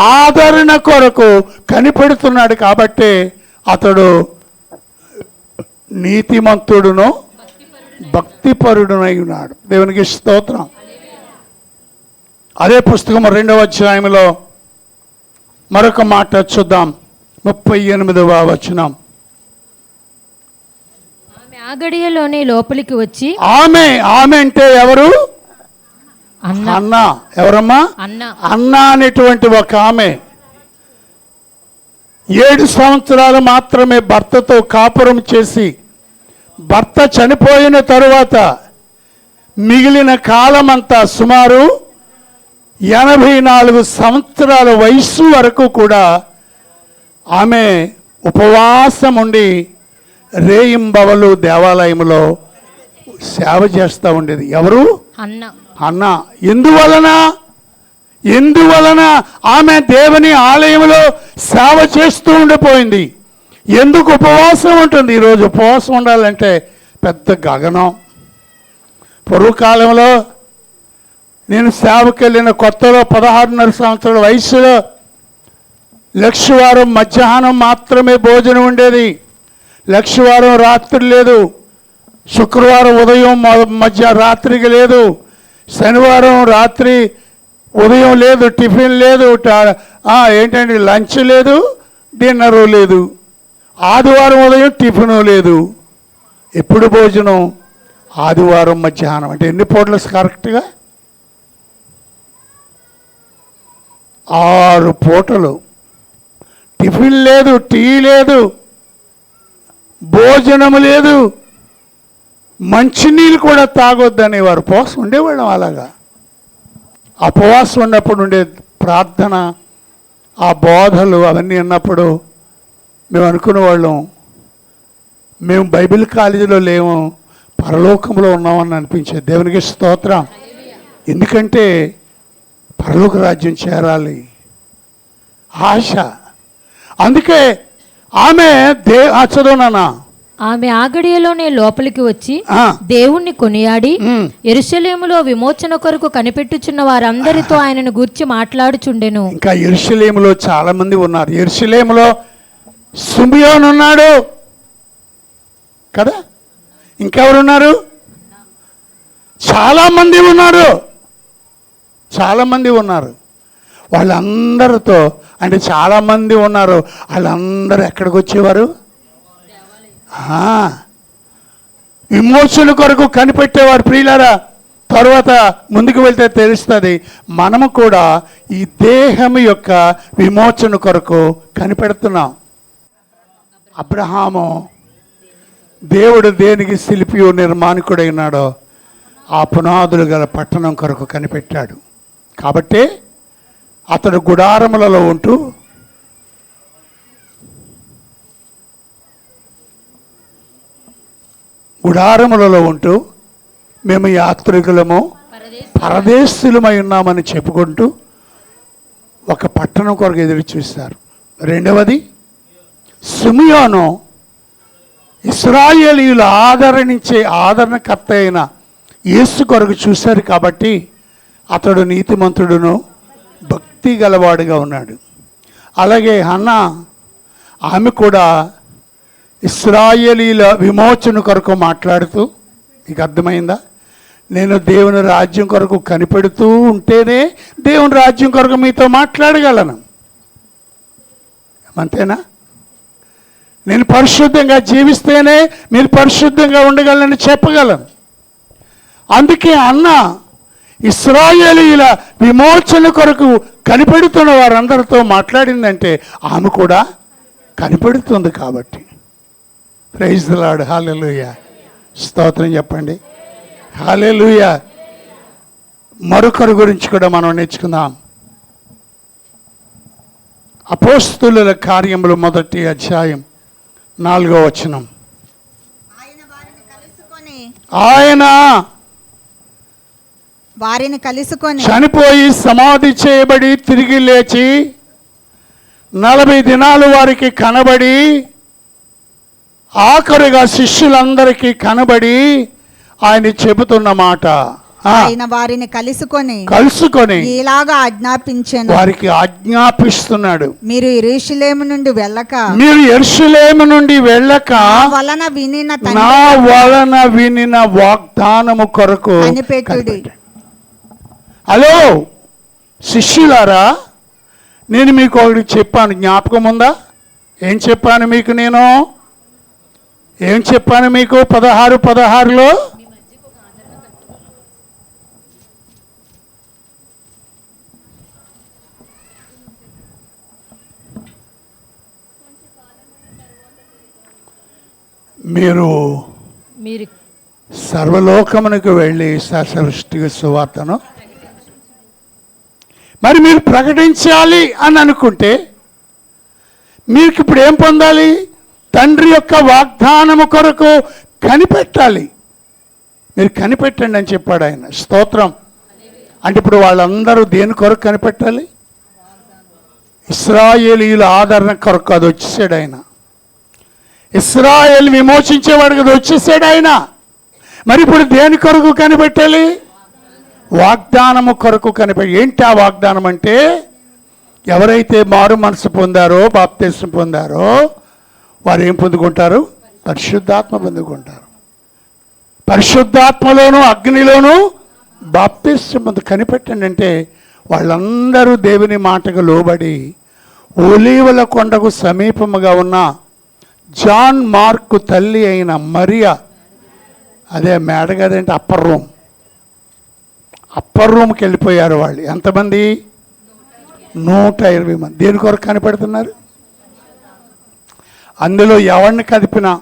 ఆదరణ కొరకు కనిపెడుతున్నాడు కాబట్టి అతడు నీతిమంతుడును భక్తిపరుడునై ఉన్నాడు. దేవునికి స్తోత్రం. అదే పుస్తకం 2వ అధ్యాయంలో మరొక మాట చూద్దాం. 38వ వచనం. ఆమె ఆ గడియలోనే లోపలికి వచ్చి, ఆమె అంటే ఎవరు? అన్న. ఎవరమ్మా? అన్న అనేటువంటి ఒక ఆమె 7 సంవత్సరాలు మాత్రమే భర్తతో కాపురం చేసి భర్త చనిపోయిన తరువాత మిగిలిన కాలమంతా సుమారు 84 సంవత్సరాల వయస్సు వరకు కూడా ఆమె ఉపవాసం ఉండి రేయింబవలు దేవాలయంలో సేవ చేస్తూ ఉండేది. ఎవరు? అన్న. ఎందువలన ఆమె దేవుని ఆలయంలో సేవ చేస్తూ ఉండిపోయింది? ఎందుకు ఉపవాసం ఉంటుంది? ఈరోజు ఉపవాసం ఉండాలంటే పెద్ద గగనం. పూర్వకాలంలో నేను సేవకి వెళ్ళిన కొత్తలో 16.5 సంవత్సరాల వయసులో లక్షవారం మధ్యాహ్నం మాత్రమే భోజనం ఉండేది. లక్షవారం రాత్రి లేదు. శుక్రవారం ఉదయం రాత్రికి లేదు. శనివారం రాత్రి ఉదయం లేదు, టిఫిన్ లేదు, ఏంటండి లంచ్ లేదు, డిన్నరు లేదు. ఆదివారం ఉదయం టిఫిను లేదు. ఎప్పుడు భోజనం? ఆదివారం మధ్యాహ్నం. అంటే ఎన్ని పూటలు కరెక్ట్గా? 6 పూటలు. టిఫిన్ లేదు, టీ లేదు, భోజనము లేదు, మంచినీళ్ళు కూడా తాగొద్దనేవారు. ఉపవాసం ఉండేవాళ్ళం. అలాగా ఉపవాసం ఉన్నప్పుడు ఉండే ప్రార్థన, ఆ బోధలు అవన్నీ ఉన్నప్పుడు మేము అనుకునేవాళ్ళం, మేము బైబిల్ కాలేజీలో లేము, పరలోకంలో ఉన్నామని అనిపించేది. దేవునికి స్తోత్రం. ఎందుకంటే పరలోక రాజ్యం చేరాలి ఆశ. అందుకే ఆమె చదువునా ఆమె ఆ గడియలోనే లోపలికి వచ్చి దేవుణ్ణి కొనియాడి యెరూషలేములో విమోచన కొరకు కనిపెట్టుచున్న వారందరితో ఆయనను గూర్చి మాట్లాడుచుండెను. ఇంకా యెరూషలేములో చాలా మంది ఉన్నారు. యెరూషలేములో సిమియోను ఉన్నాడు కదా. ఇంకెవరున్నారు? చాలామంది ఉన్నారు. వాళ్ళందరితో, అంటే చాలామంది ఉన్నారు. వాళ్ళందరూ ఎక్కడికి వచ్చేవారు? విమోచన కొరకు కనిపెట్టేవారు. ప్రియులారా, తర్వాత ముందుకు వెళ్తే తెలుస్తుంది, మనము కూడా ఈ దేహం యొక్క విమోచన కొరకు కనిపెడుతున్నాం. అబ్రహాము దేవుడు దేనికి శిల్పియో నిర్మాణికుడై ఉన్నాడో ఆ పునాదులు గల పట్టణం కొరకు కనిపెట్టాడు. కాబట్టి అతడు గుడారములలో ఉంటూ మేము యాత్రికులము పరదేశులమై ఉన్నామని చెప్పుకుంటూ ఒక పట్టణం కొరకు ఎదురు చూస్తారు. రెండవది, సిమియోను ఇశ్రాయేలీయులు ఆదరణకర్త అయిన యేసు కొరకు చూశారు కాబట్టి అతడు నీతిమంతుడును భక్తి గలవాడుగా ఉన్నాడు. అలాగే హన్నా, ఆమె కూడా ఇశ్రాయేలీయుల విమోచన కొరకు మాట్లాడుతూ, మీకు అర్థమైందా? నేను దేవుని రాజ్యం కొరకు కనిపెడుతూ ఉంటేనే దేవుని రాజ్యం కొరకు మీతో మాట్లాడగలను, అంతేనా? నేను పరిశుద్ధంగా జీవిస్తేనే మీరు పరిశుద్ధంగా ఉండగలనని చెప్పగలను. అందుకే అన్న ఇశ్రాయేలీయుల విమోచన కొరకు కనిపెడుతున్న వారందరితో మాట్లాడిందంటే ఆమె కూడా కనిపెడుతుంది కాబట్టి. Praise the Lord. హల్లెలూయా. స్తోత్రం చెప్పండి. హల్లెలూయా. మరొకరి గురించి కూడా మనం నేర్చుకుందాం. అపోస్తలుల కార్యములు 1వ అధ్యాయం 4వ వచనం. ఆయన వారిని కలుసుకొని చనిపోయి సమాధి చేయబడి తిరిగి లేచి 40 దినాలు వారికి కనబడి ఆఖరుగా శిష్యులందరికీ కనబడి ఆయన చెబుతున్న మాట, ఆయన వారిని కలుసుకొని ఇలాగా ఆజ్ఞాపించాను. వారికి ఆజ్ఞాపిస్తున్నాడు, మీరు యెరూషలేము నుండి వెళ్ళక నా వలన వినిన వాగ్దానము కొరకు కనిపెట్టుడి. హలో శిష్యులారా, నేను మీకు ఒకటి చెప్పాను, జ్ఞాపకం ఉందా? ఏం చెప్పాను మీకు? ఏం చెప్పాను మీకు? 16:16లో మీరు సర్వలోకమునకు వెళ్ళి సృష్టికి సువార్తను మరి మీరు ప్రకటించాలి అని అనుకుంటే మీకు ఇప్పుడు ఏం పొందాలి? తండ్రి యొక్క వాగ్దానము కొరకు కనిపెట్టాలి. మీరు కనిపెట్టండి అని చెప్పాడు ఆయన. స్తోత్రం. అంటే ఇప్పుడు వాళ్ళందరూ దేని కొరకు కనిపెట్టాలి? ఇశ్రాయేలీయుల ఆదరణ కొరకు. అది వచ్చేసాడు ఆయన. ఇశ్రాయేల్ విమోచించేవాడికి అది వచ్చేసాడు ఆయన. మరి ఇప్పుడు దేని కొరకు కనిపెట్టాలి? వాగ్దానము కొరకు కనిపెట్టి. ఏంటి ఆ వాగ్దానం అంటే, ఎవరైతే మారు మనసు పొందారో, బాప్తిస్మం పొందారో వారు ఏం పొందుకుంటారు? పరిశుద్ధాత్మ పొందుకుంటారు. పరిశుద్ధాత్మలోను అగ్నిలోను బాప్తిస్మం కనిపెట్టండి. అంటే వాళ్ళందరూ దేవుని మాటకు లోబడి ఒలీవల కొండకు సమీపముగా ఉన్న జాన్ మార్కు తల్లి అయిన మరియా, అదే మేడగదంటే అప్పర్ రూమ్కి వెళ్ళిపోయారు వాళ్ళు. ఎంతమంది? 120 మంది. దేని కొరకు కనిపెడుతున్నారు? అందులో ఎవరిని కదిపినా,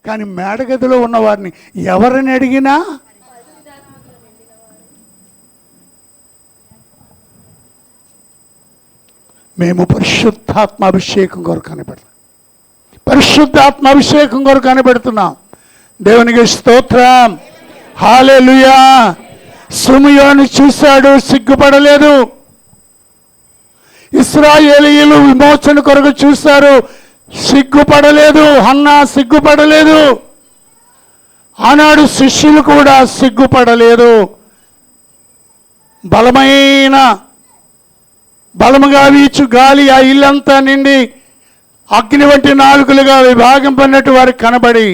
కానీ మేడగదిలో ఉన్న వారిని ఎవరిని అడిగినా మేము పరిశుద్ధాత్మాభిషేకం కొరకు కనిపెడతాం. పరిశుద్ధాత్మాభిషేకం కొరకు కనిపెడుతున్నాం. దేవునికి స్తోత్రం. హల్లెలూయా. సిమియోను చూశాడు, సిగ్గుపడలేదు. ఇశ్రాయేలీయులు విమోచన కొరకు చూశారు, సిగ్గుపడలేదు. హన్నా సిగ్గుపడలేదు. ఆనాడు శిష్యులు కూడా సిగ్గుపడలేదు. బలముగా వీచు గాలి ఆ ఇల్లంతా నిండి అగ్ని వంటి నాలుకలుగా విభాగింపడినట్టు వారికి కనబడి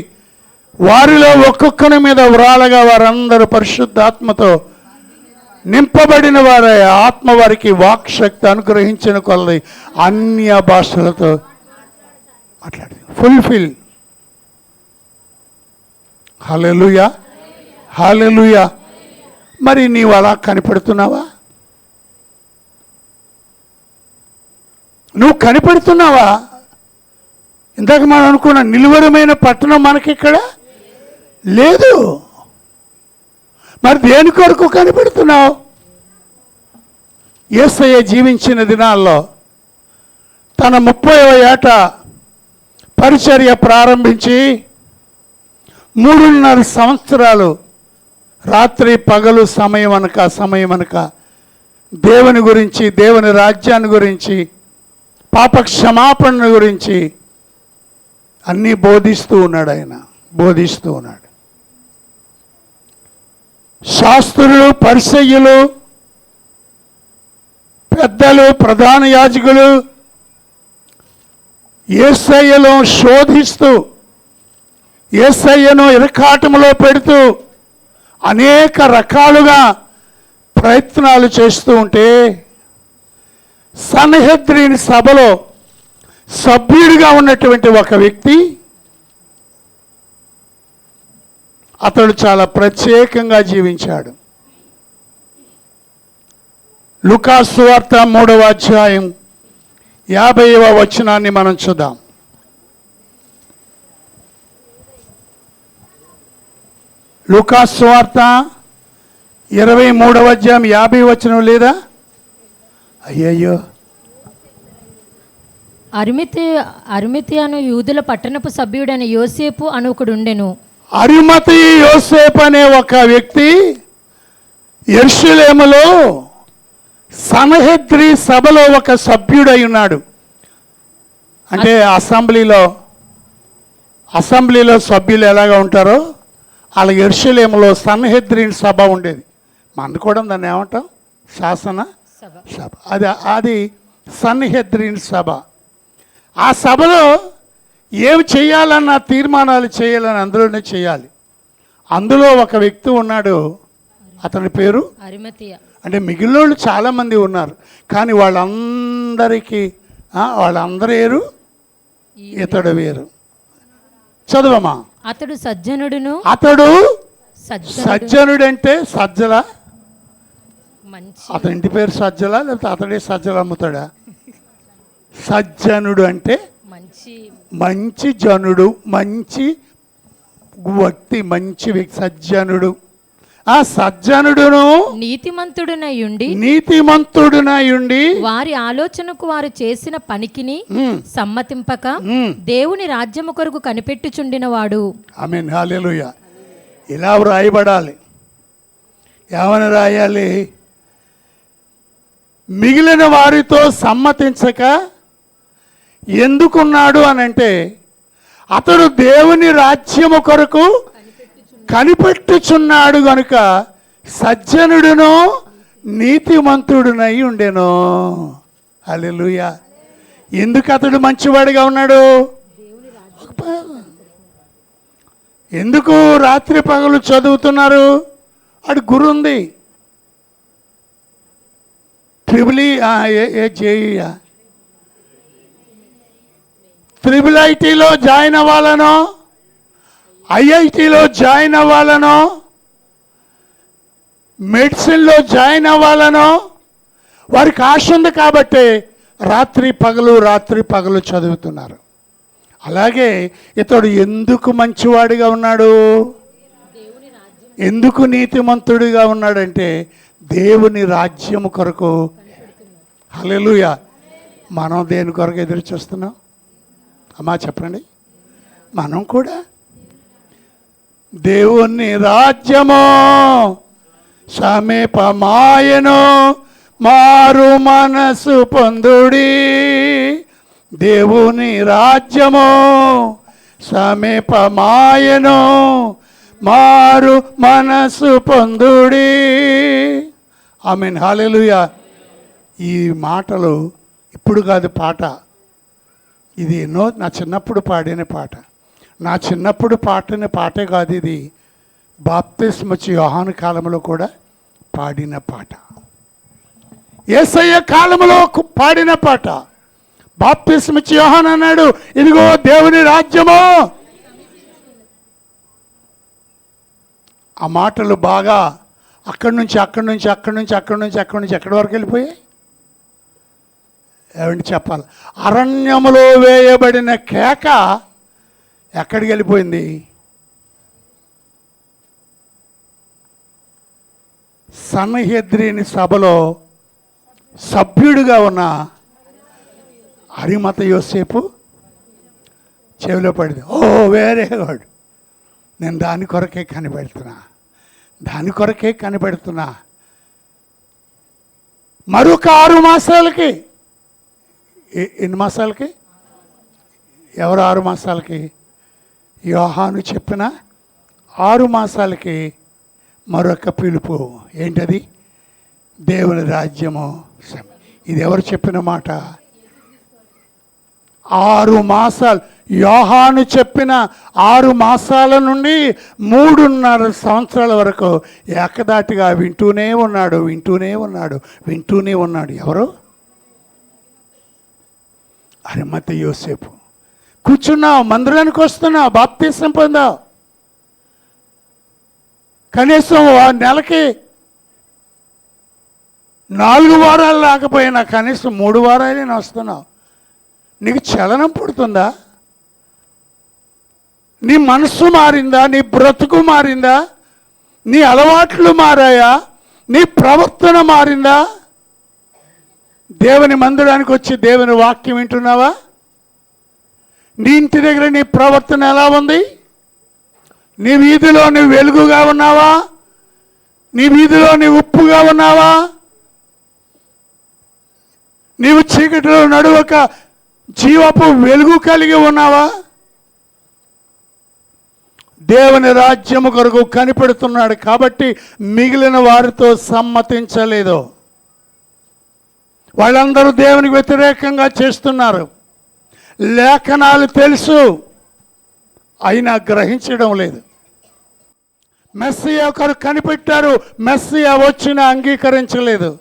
వారిలో ఒక్కొక్కరి మీద వ్రాలగా వారందరూ పరిశుద్ధాత్మతో నింపబడిన వారే. ఆత్మ వారికి వాక్శక్తి అనుగ్రహించిన కొలది అన్య భాషలతో మాట్లాడి ఫుల్ఫిల్. హల్లెలూయా. హల్లెలూయా. మరి నీవు అలా కనిపెడుతున్నావా? నువ్వు కనిపెడుతున్నావా? ఇందాక మనం అనుకున్న నిలువరమైన పట్టణం మనకిక్కడ లేదు. మరి దేని కొరకు కనిపెడుతున్నావు? యేసయ్య జీవించిన దినాల్లో తన 30వ ఏట పరిచర్య ప్రారంభించి 3.5 సంవత్సరాలు రాత్రి పగలు సమయం అనక దేవుని గురించి, దేవుని రాజ్యాన్ని గురించి, పాప క్షమాపణ గురించి అన్నీ బోధిస్తూ ఉన్నాడు ఆయన, బోధిస్తూ ఉన్నాడు. శాస్త్రులు, పరిసయ్యులు, పెద్దలు, ప్రధాన యాజకులు యేసయ్యను శోధిస్తూ, యేసయ్యను ఇరకాటములో పెడుతూ అనేక రకాలుగా ప్రయత్నాలు చేస్తూ ఉంటే సన్హెద్రిన్ సభలో సభ్యుడిగా ఉన్నటువంటి ఒక వ్యక్తి, అతడు చాలా ప్రత్యేకంగా జీవించాడు. లూకాసు సువార్త 3వ అధ్యాయం 50వ వచనాన్ని మనం చూద్దాం. లూకాసు సువార్త 23వ అధ్యాయం 50 వచనం లేదా? అయ్యయ్యో, అరిమతయను యూదుల పట్టణపు సభ్యుడైన యోసేపు అను ఒకడుండెను. అరిమతయి యోసేపు అనే ఒక వ్యక్తి యెరూషలేములో సన్హెద్రి సభలో ఒక సభ్యుడై ఉన్నాడు. అంటే అసెంబ్లీలో సభ్యులు ఎలాగా ఉంటారో అలా యెరూషలేములో సన్హెద్రిన్ సభ ఉండేది. మనది కూడా దాన్ని ఏమంటాం? శాసన సభ. అది సన్హెద్రిన్ సభ. ఆ సభలో ఏమి చేయాలన్న తీర్మానాలు చేయాలని అందులోనే చేయాలి. అందులో ఒక వ్యక్తి ఉన్నాడు, అతని పేరు అరిమతయ. అంటే మిగిలినోళ్ళు చాలామంది ఉన్నారు, కానీ వాళ్ళందరూ వేరు, ఇతడు వేరు. చదువమ్మా. అతడు సజ్జనుడును. అతడు సజ్జనుడంటే సజ్జల, అతని ఇంటి పేరు సజ్జల, లేకపోతే అతడే సజ్జలు అమ్ముతాడా? సజ్జనుడు అంటే మంచి జనుడు, మంచి వ్యక్తి, మంచి వ్యక్తి సజ్జనుడు. ఆ సజ్జనుడును నీతిమంతుడునయుండి వారి ఆలోచనకు వారు చేసిన పనికిని సమ్మతింపక దేవుని రాజ్యము కొరకు కనిపెట్టుచుండిన వాడు. ఆమేన్, హల్లెలూయా. ఇలా రాయబడాలి. ఏమని రాయాలి? మిగిలిన వారితో సమ్మతించక ఎందుకున్నాడు అని అంటే, అతడు దేవుని రాజ్యము కొరకు కనిపెట్టుచున్నాడు గనుక సజ్జనుడును నీతిమంతుడునై ఉండెను. హల్లెలూయా. ఎందుకు అతడు మంచివాడిగా ఉన్నాడు? ఎందుకు రాత్రి పగలు చదువుతున్నారు? అటు గురు ఉంది. IITలో జాయిన్ అవ్వాలనో, IITలో జాయిన్ అవ్వాలనో, మెడిసిన్లో జాయిన్ అవ్వాలనో వారికి ఆశ ఉంది కాబట్టి రాత్రి పగలు చదువుతున్నారు. అలాగే ఇతడు ఎందుకు మంచివాడిగా ఉన్నాడు, ఎందుకు నీతిమంతుడిగా ఉన్నాడంటే దేవుని రాజ్యము కొరకు. హల్లెలూయా. మనం దేని కొరకు ఎదురు చూస్తున్నాం అమ్మా చెప్పండి? మనం కూడా దేవుని రాజ్యము సమీపమాయెను, మారు మనసు పొందుడి. దేవుని రాజ్యము సమీపమాయెను, మారు మనసు పొందుడి. ఆమేన్, హల్లెలూయా. ఈ మాటలు ఇప్పుడు కాదు పాట, ఇది నా చిన్నప్పుడు పాడిన పాట. నా చిన్నప్పుడు పాడిన పాటే కాదు, ఇది బాప్తిస్మ యోహాను కాలంలో కూడా పాడిన పాట, యేసయ్య కాలంలో పాడిన పాట. బాప్తిస్మ యోహాను అన్నాడు, ఇదిగో దేవుని రాజ్యము. ఆ మాటలు బాగా అక్కడి నుంచి ఎక్కడి వరకు వెళ్ళిపోయాయి? ఏమంటే చెప్పాలి, అరణ్యములో వేయబడిన కేక ఎక్కడికి వెళ్ళిపోయింది? సన్హెద్రిన్ సభలో సభ్యుడిగా ఉన్న అరిమత యోసేపు చెవిలో పడింది. ఓ వేరే వాడు, నేను దాని కొరకే కనిపెడుతున్నా. మరొక 6 మాసాలకి, ఎన్ని మాసాలకి? ఎవరు 6 మాసాలకి? యోహాను చెప్పిన 6 మాసాలకి మరొక పిలుపు. ఏంటది? దేవుని రాజ్యము. ఇది ఎవరు చెప్పిన మాట? 6 మాసాలు. యోహాను చెప్పిన 6 మాసాల నుండి 3.5 సంవత్సరాల వరకు ఏకదాటిగా వింటూనే ఉన్నాడు. ఎవరు? అరిమతయి యోసేపు. కూర్చున్నావు, మందిరానికి వస్తున్నావు, బాప్తీసం పొందావు. కనీసం నెలకి 4 వారాలు రాకపోయినా కనీసం 3 వారాలైనా వస్తున్నావు. నీకు చలనం పుడుతుందా? నీ మనసు మారిందా? నీ బ్రతుకు మారిందా? నీ అలవాట్లు మారాయా? నీ ప్రవర్తన మారిందా? దేవుని మందిరానికి వచ్చి దేవుని వాక్యం వింటున్నావా? నీ ఇంటి దగ్గర నీ ప్రవర్తన ఎలా ఉంది? నీ వీధిలో నువ్వు వెలుగుగా ఉన్నావా? నీ వీధిలో నీవు ఉప్పుగా ఉన్నావా? నీవు చీకటిలో నడువక జీవపు వెలుగు కలిగి ఉన్నావా? దేవుని రాజ్యము కొరకు కనిపెడుతున్నాడు కాబట్టి మిగిలిన వారితో సమ్మతించలేదు. వాళ్ళందరూ దేవునికి వ్యతిరేకంగా చేస్తున్నారు. లేఖనాలు తెలుసు, అయినా గ్రహించడం లేదు. మెస్సియా ఒకరు కనిపెట్టారు, మెస్సియా వచ్చినా అంగీకరించలేదు.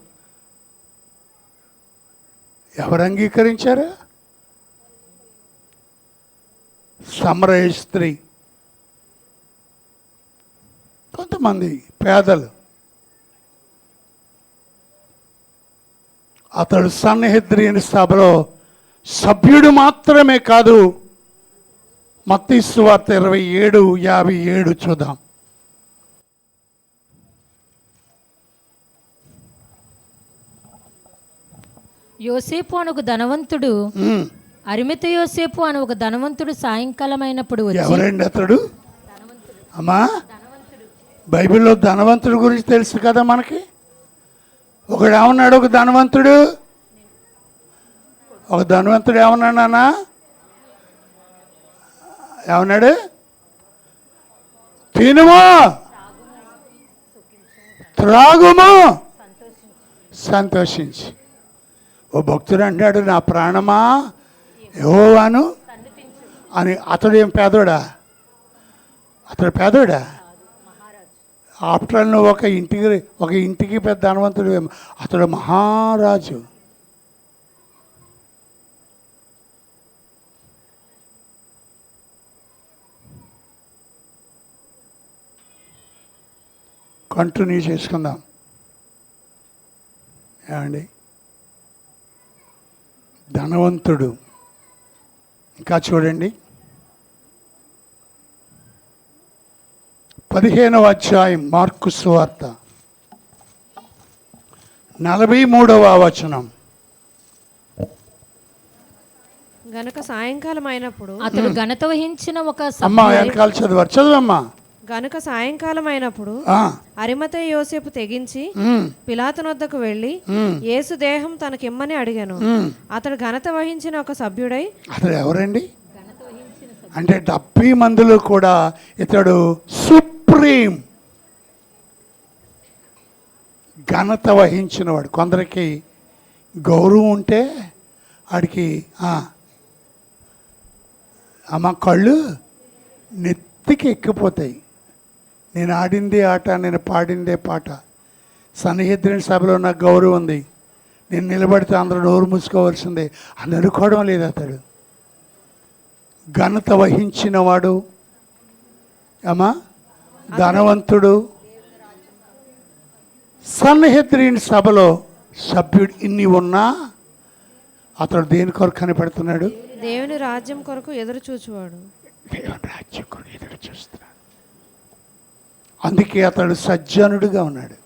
ఎవరు అంగీకరించారు? సమరయ స్త్రీ, కొంతమంది పేదలు. అతడు సన్హెద్రియన్ సభలో సభ్యుడు మాత్రమే కాదు. మత్తయి సువార్త 27:57 చూద్దాం. యోసేపు అను ఒక ధనవంతుడు, అరిమతయి యోసేపు అను ఒక ధనవంతుడు సాయంకాలం అయినప్పుడు వచ్చి. ఎవరండి అతడు? అమ్మా, బైబిల్లో ధనవంతుడి గురించి తెలుసు కదా మనకి. ఒకడు ఏమన్నాడు? ఒక ధనవంతుడు ఏమన్నాడు నాన్న? ఏమన్నాడు? తినుము, త్రాగుము, సంతోషించి. ఓ భక్తుడు అంటాడు, నా ప్రాణమా యెహోవాను అని. అతడు ఏం పేదోడా? అతడు పేదోడా? ఆఫ్టర్ నువ్వు ఒక ఇంటికి పెద్ద ధనవంతుడు. అతడు మహారాజు. కంటిన్యూ చేసుకుందాం ఏమండి. ధనవంతుడు. ఇంకా చూడండి, 15వ అధ్యాయం మార్కు సువార్త 43వ వచనం. గనుక సాయంకాలం అయినప్పుడు అతడు ఘనత వహించిన ఒక అమ్మా వెనకాల చదువమ్మా. గనుక సాయంకాలం అయినప్పుడు అరిమతయి యోసేపు తెగించి పిలాతు వద్దకు వెళ్ళి యేసు దేహం తనకిమ్మని అడిగాను. అతడు ఘనత వహించిన ఒక సభ్యుడై. అతడు ఎవరండి? అంటే 70 మందిలో కూడా ఇతడు సుప్రీం ఘనత వహించినవాడు. కొందరికి గౌరవం ఉంటే ఆడికి అమ్మ కళ్ళు నెత్తికి ఎక్కిపోతాయి. నేను ఆడిందే ఆట, నేను పాడిందే పాట. సన్హెద్రిన్ సభలో నాకు గౌరవం ఉంది, నేను నిలబడితే అందరూ నోరు మూసుకోవాల్సిందే అని అనుకోవడం లేదు. అతడు ఘనత వహించినవాడు, అమ్మా ధనవంతుడు, సన్హెద్రిన్ సభలో సభ్యుడు. ఇన్ని ఉన్నా అతడు దేని కొరకు కనిపెడుతున్నాడు? దేవుని రాజ్యం కొరకు ఎదురు చూచువాడు. దేవుని రాజ్యం కొరకు ఎదురు చూస్తున్నాడు. అందుకే అతడు సజ్జనుడిగా ఉన్నాడు,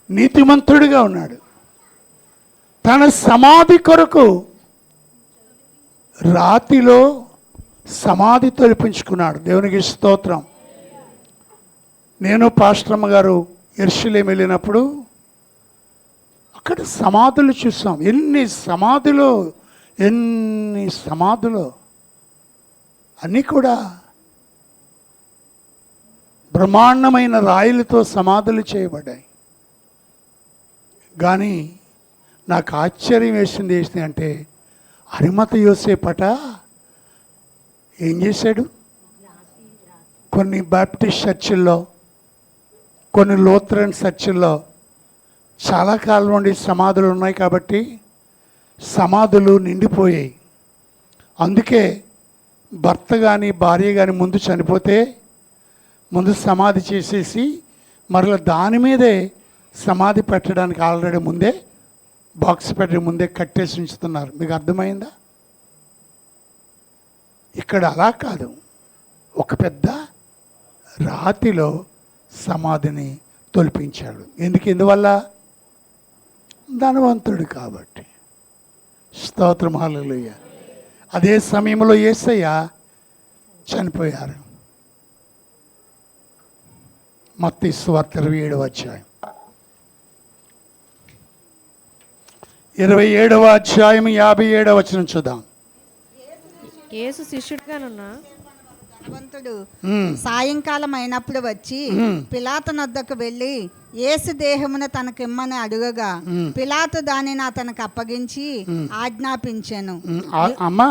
నీతిమంతుడిగా ఉన్నాడు. తన సమాధి కొరకు రాతిలో సమాధి తొలిపించుకున్నాడు. దేవునికి స్తోత్రం. నేను పాస్టరమ్మ గారు యెరూషలేము వెళ్ళినప్పుడు అక్కడ సమాధులు చూసాం. ఎన్ని సమాధులు ఎన్ని సమాధులు, అన్నీ కూడా బ్రహ్మాండమైన రాయిలతో సమాధులు చేయబడ్డాయి. కానీ నాకు ఆశ్చర్యం వేసింది ఏంటి అంటే, అరిమత యోసేపట ఏం చేశాడు? కొన్ని బాప్టిస్ట్ చర్చిల్లో, కొన్ని లూథరన్ చర్చిల్లో చాలా కాలం నుండి సమాధులు ఉన్నాయి కాబట్టి సమాధులు నిండిపోయాయి. అందుకే భర్త కానీ భార్య కానీ ముందు చనిపోతే ముందు సమాధి చేసేసి మరలా దాని మీదే సమాధి పెట్టడానికి ఆల్రెడీ ముందే బాక్స్ పెట్టి ముందే కట్టేసి ఉంచుతున్నారు. మీకు అర్థమైందా? ఇక్కడ అలా కాదు, ఒక పెద్ద రాతిలో సమాధిని తొలిపించాడు. ఎందువల్ల? ధనవంతుడు కాబట్టి. స్తోత్రం, హల్లెలూయా. అదే సమయంలో యేసయ్య చనిపోయారు. మత్తయి సువార్త 27వ అధ్యాయం 27వ అధ్యాయం 57వ వచనం చూద్దాం. యేసు శిష్యుడిగానున్న ధనవంతుడు సాయంకాలం అయినప్పుడు వచ్చి పిలాతు నొద్దకు వెళ్ళి యేసు దేహమును తనకిమ్మని అడుగగా పిలాతు దానిని అతనికి అప్పగించి ఆజ్ఞాపించెను. అమ్మ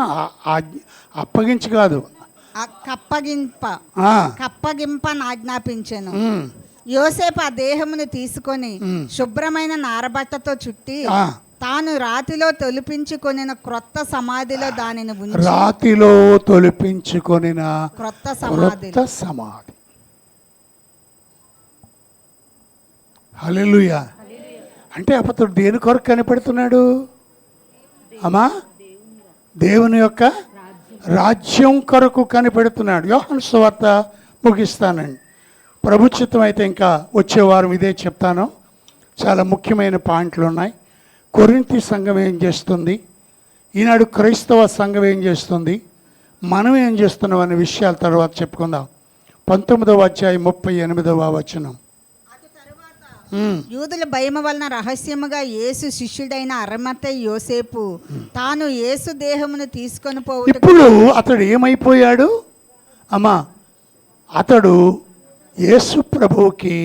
అప్పగించి కాదు, కప్పగింపని ఆజ్ఞాపించెను. యోసేపు ఆ దేహమును తీసుకొని శుభ్రమైన నారబట్టతో చుట్టి తాను రాతిలో తొలిపించుకొనిన క్రొత్త సమాధిలో దానిని ఉంచి, రాతిలో తొలిపించుకొనిన క్రొత్త సమాధి. హల్లెలూయా. అంటే అతడు దేని కొరకు కనిపెడుతున్నాడు? అమ్మా, దేవుని యొక్క రాజ్యం కొరకు కనిపెడుతున్నాడు. యోహాను సువార్త ముగిస్తానండి. ప్రభుత్వం అయితే ఇంకా వచ్చే వారం ఇదే చెప్తాను. చాలా ముఖ్యమైన పాయింట్లు ఉన్నాయి. కొరింథీ సంఘం ఏం చేస్తుంది, ఈనాడు క్రైస్తవ సంఘం ఏం చేస్తుంది, మనం ఏం చేస్తున్నాం అనే విషయాల తర్వాత చెప్పుకుందాం. 19వ అధ్యాయం 38వ వచనం. యూదుల భయము వలన రహస్యముగా యేసు శిష్యుడైన అరిమతయి యోసేపు తాను యేసు దేహమును తీసుకొని పోవుటకు. ఇప్పుడు అతడు ఏమైపోయాడు అమ్మా? అతడు యేసు ప్రభువుకి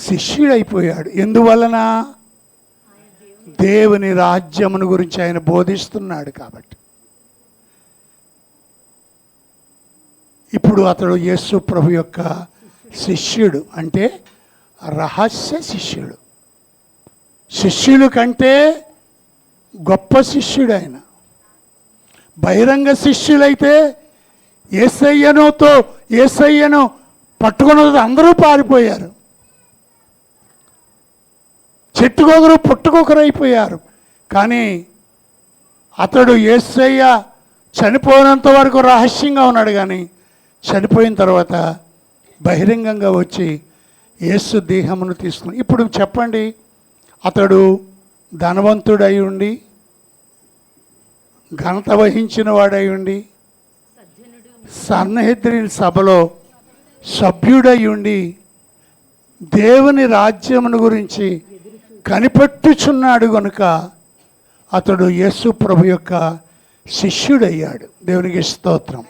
శిష్యుడైపోయాడు. ఎందువలన? దేవుని రాజ్యమును గురించి ఆయన బోధిస్తున్నాడు కాబట్టి. ఇప్పుడు అతడు యేసు ప్రభు యొక్క శిష్యుడు, అంటే రహస్య శిష్యుడు. శిష్యుల కంటే గొప్ప శిష్యుడు ఆయన. బహిరంగ శిష్యులైతే యేసయ్యను పట్టుకున్న అందరూ పారిపోయారు, చెట్టుకొకరు పుట్టుకొకరు అయిపోయారు. కానీ అతడు యేసయ్య చనిపోయినంత వరకు రహస్యంగా ఉన్నాడు, కానీ చనిపోయిన తర్వాత బహిరంగంగా వచ్చి యేసు దేహమును తీసుకుని. ఇప్పుడు చెప్పండి, అతడు ధనవంతుడై ఉండి, ఘనత వహించిన వాడై ఉండి, సన్హెద్రిన్ సభలో సభ్యుడై ఉండి దేవుని రాజ్యమును గురించి కనిపెట్టుచున్నాడు గనుక అతడు యేసు ప్రభు యొక్క శిష్యుడయ్యాడు. దేవునికి స్తోత్రం.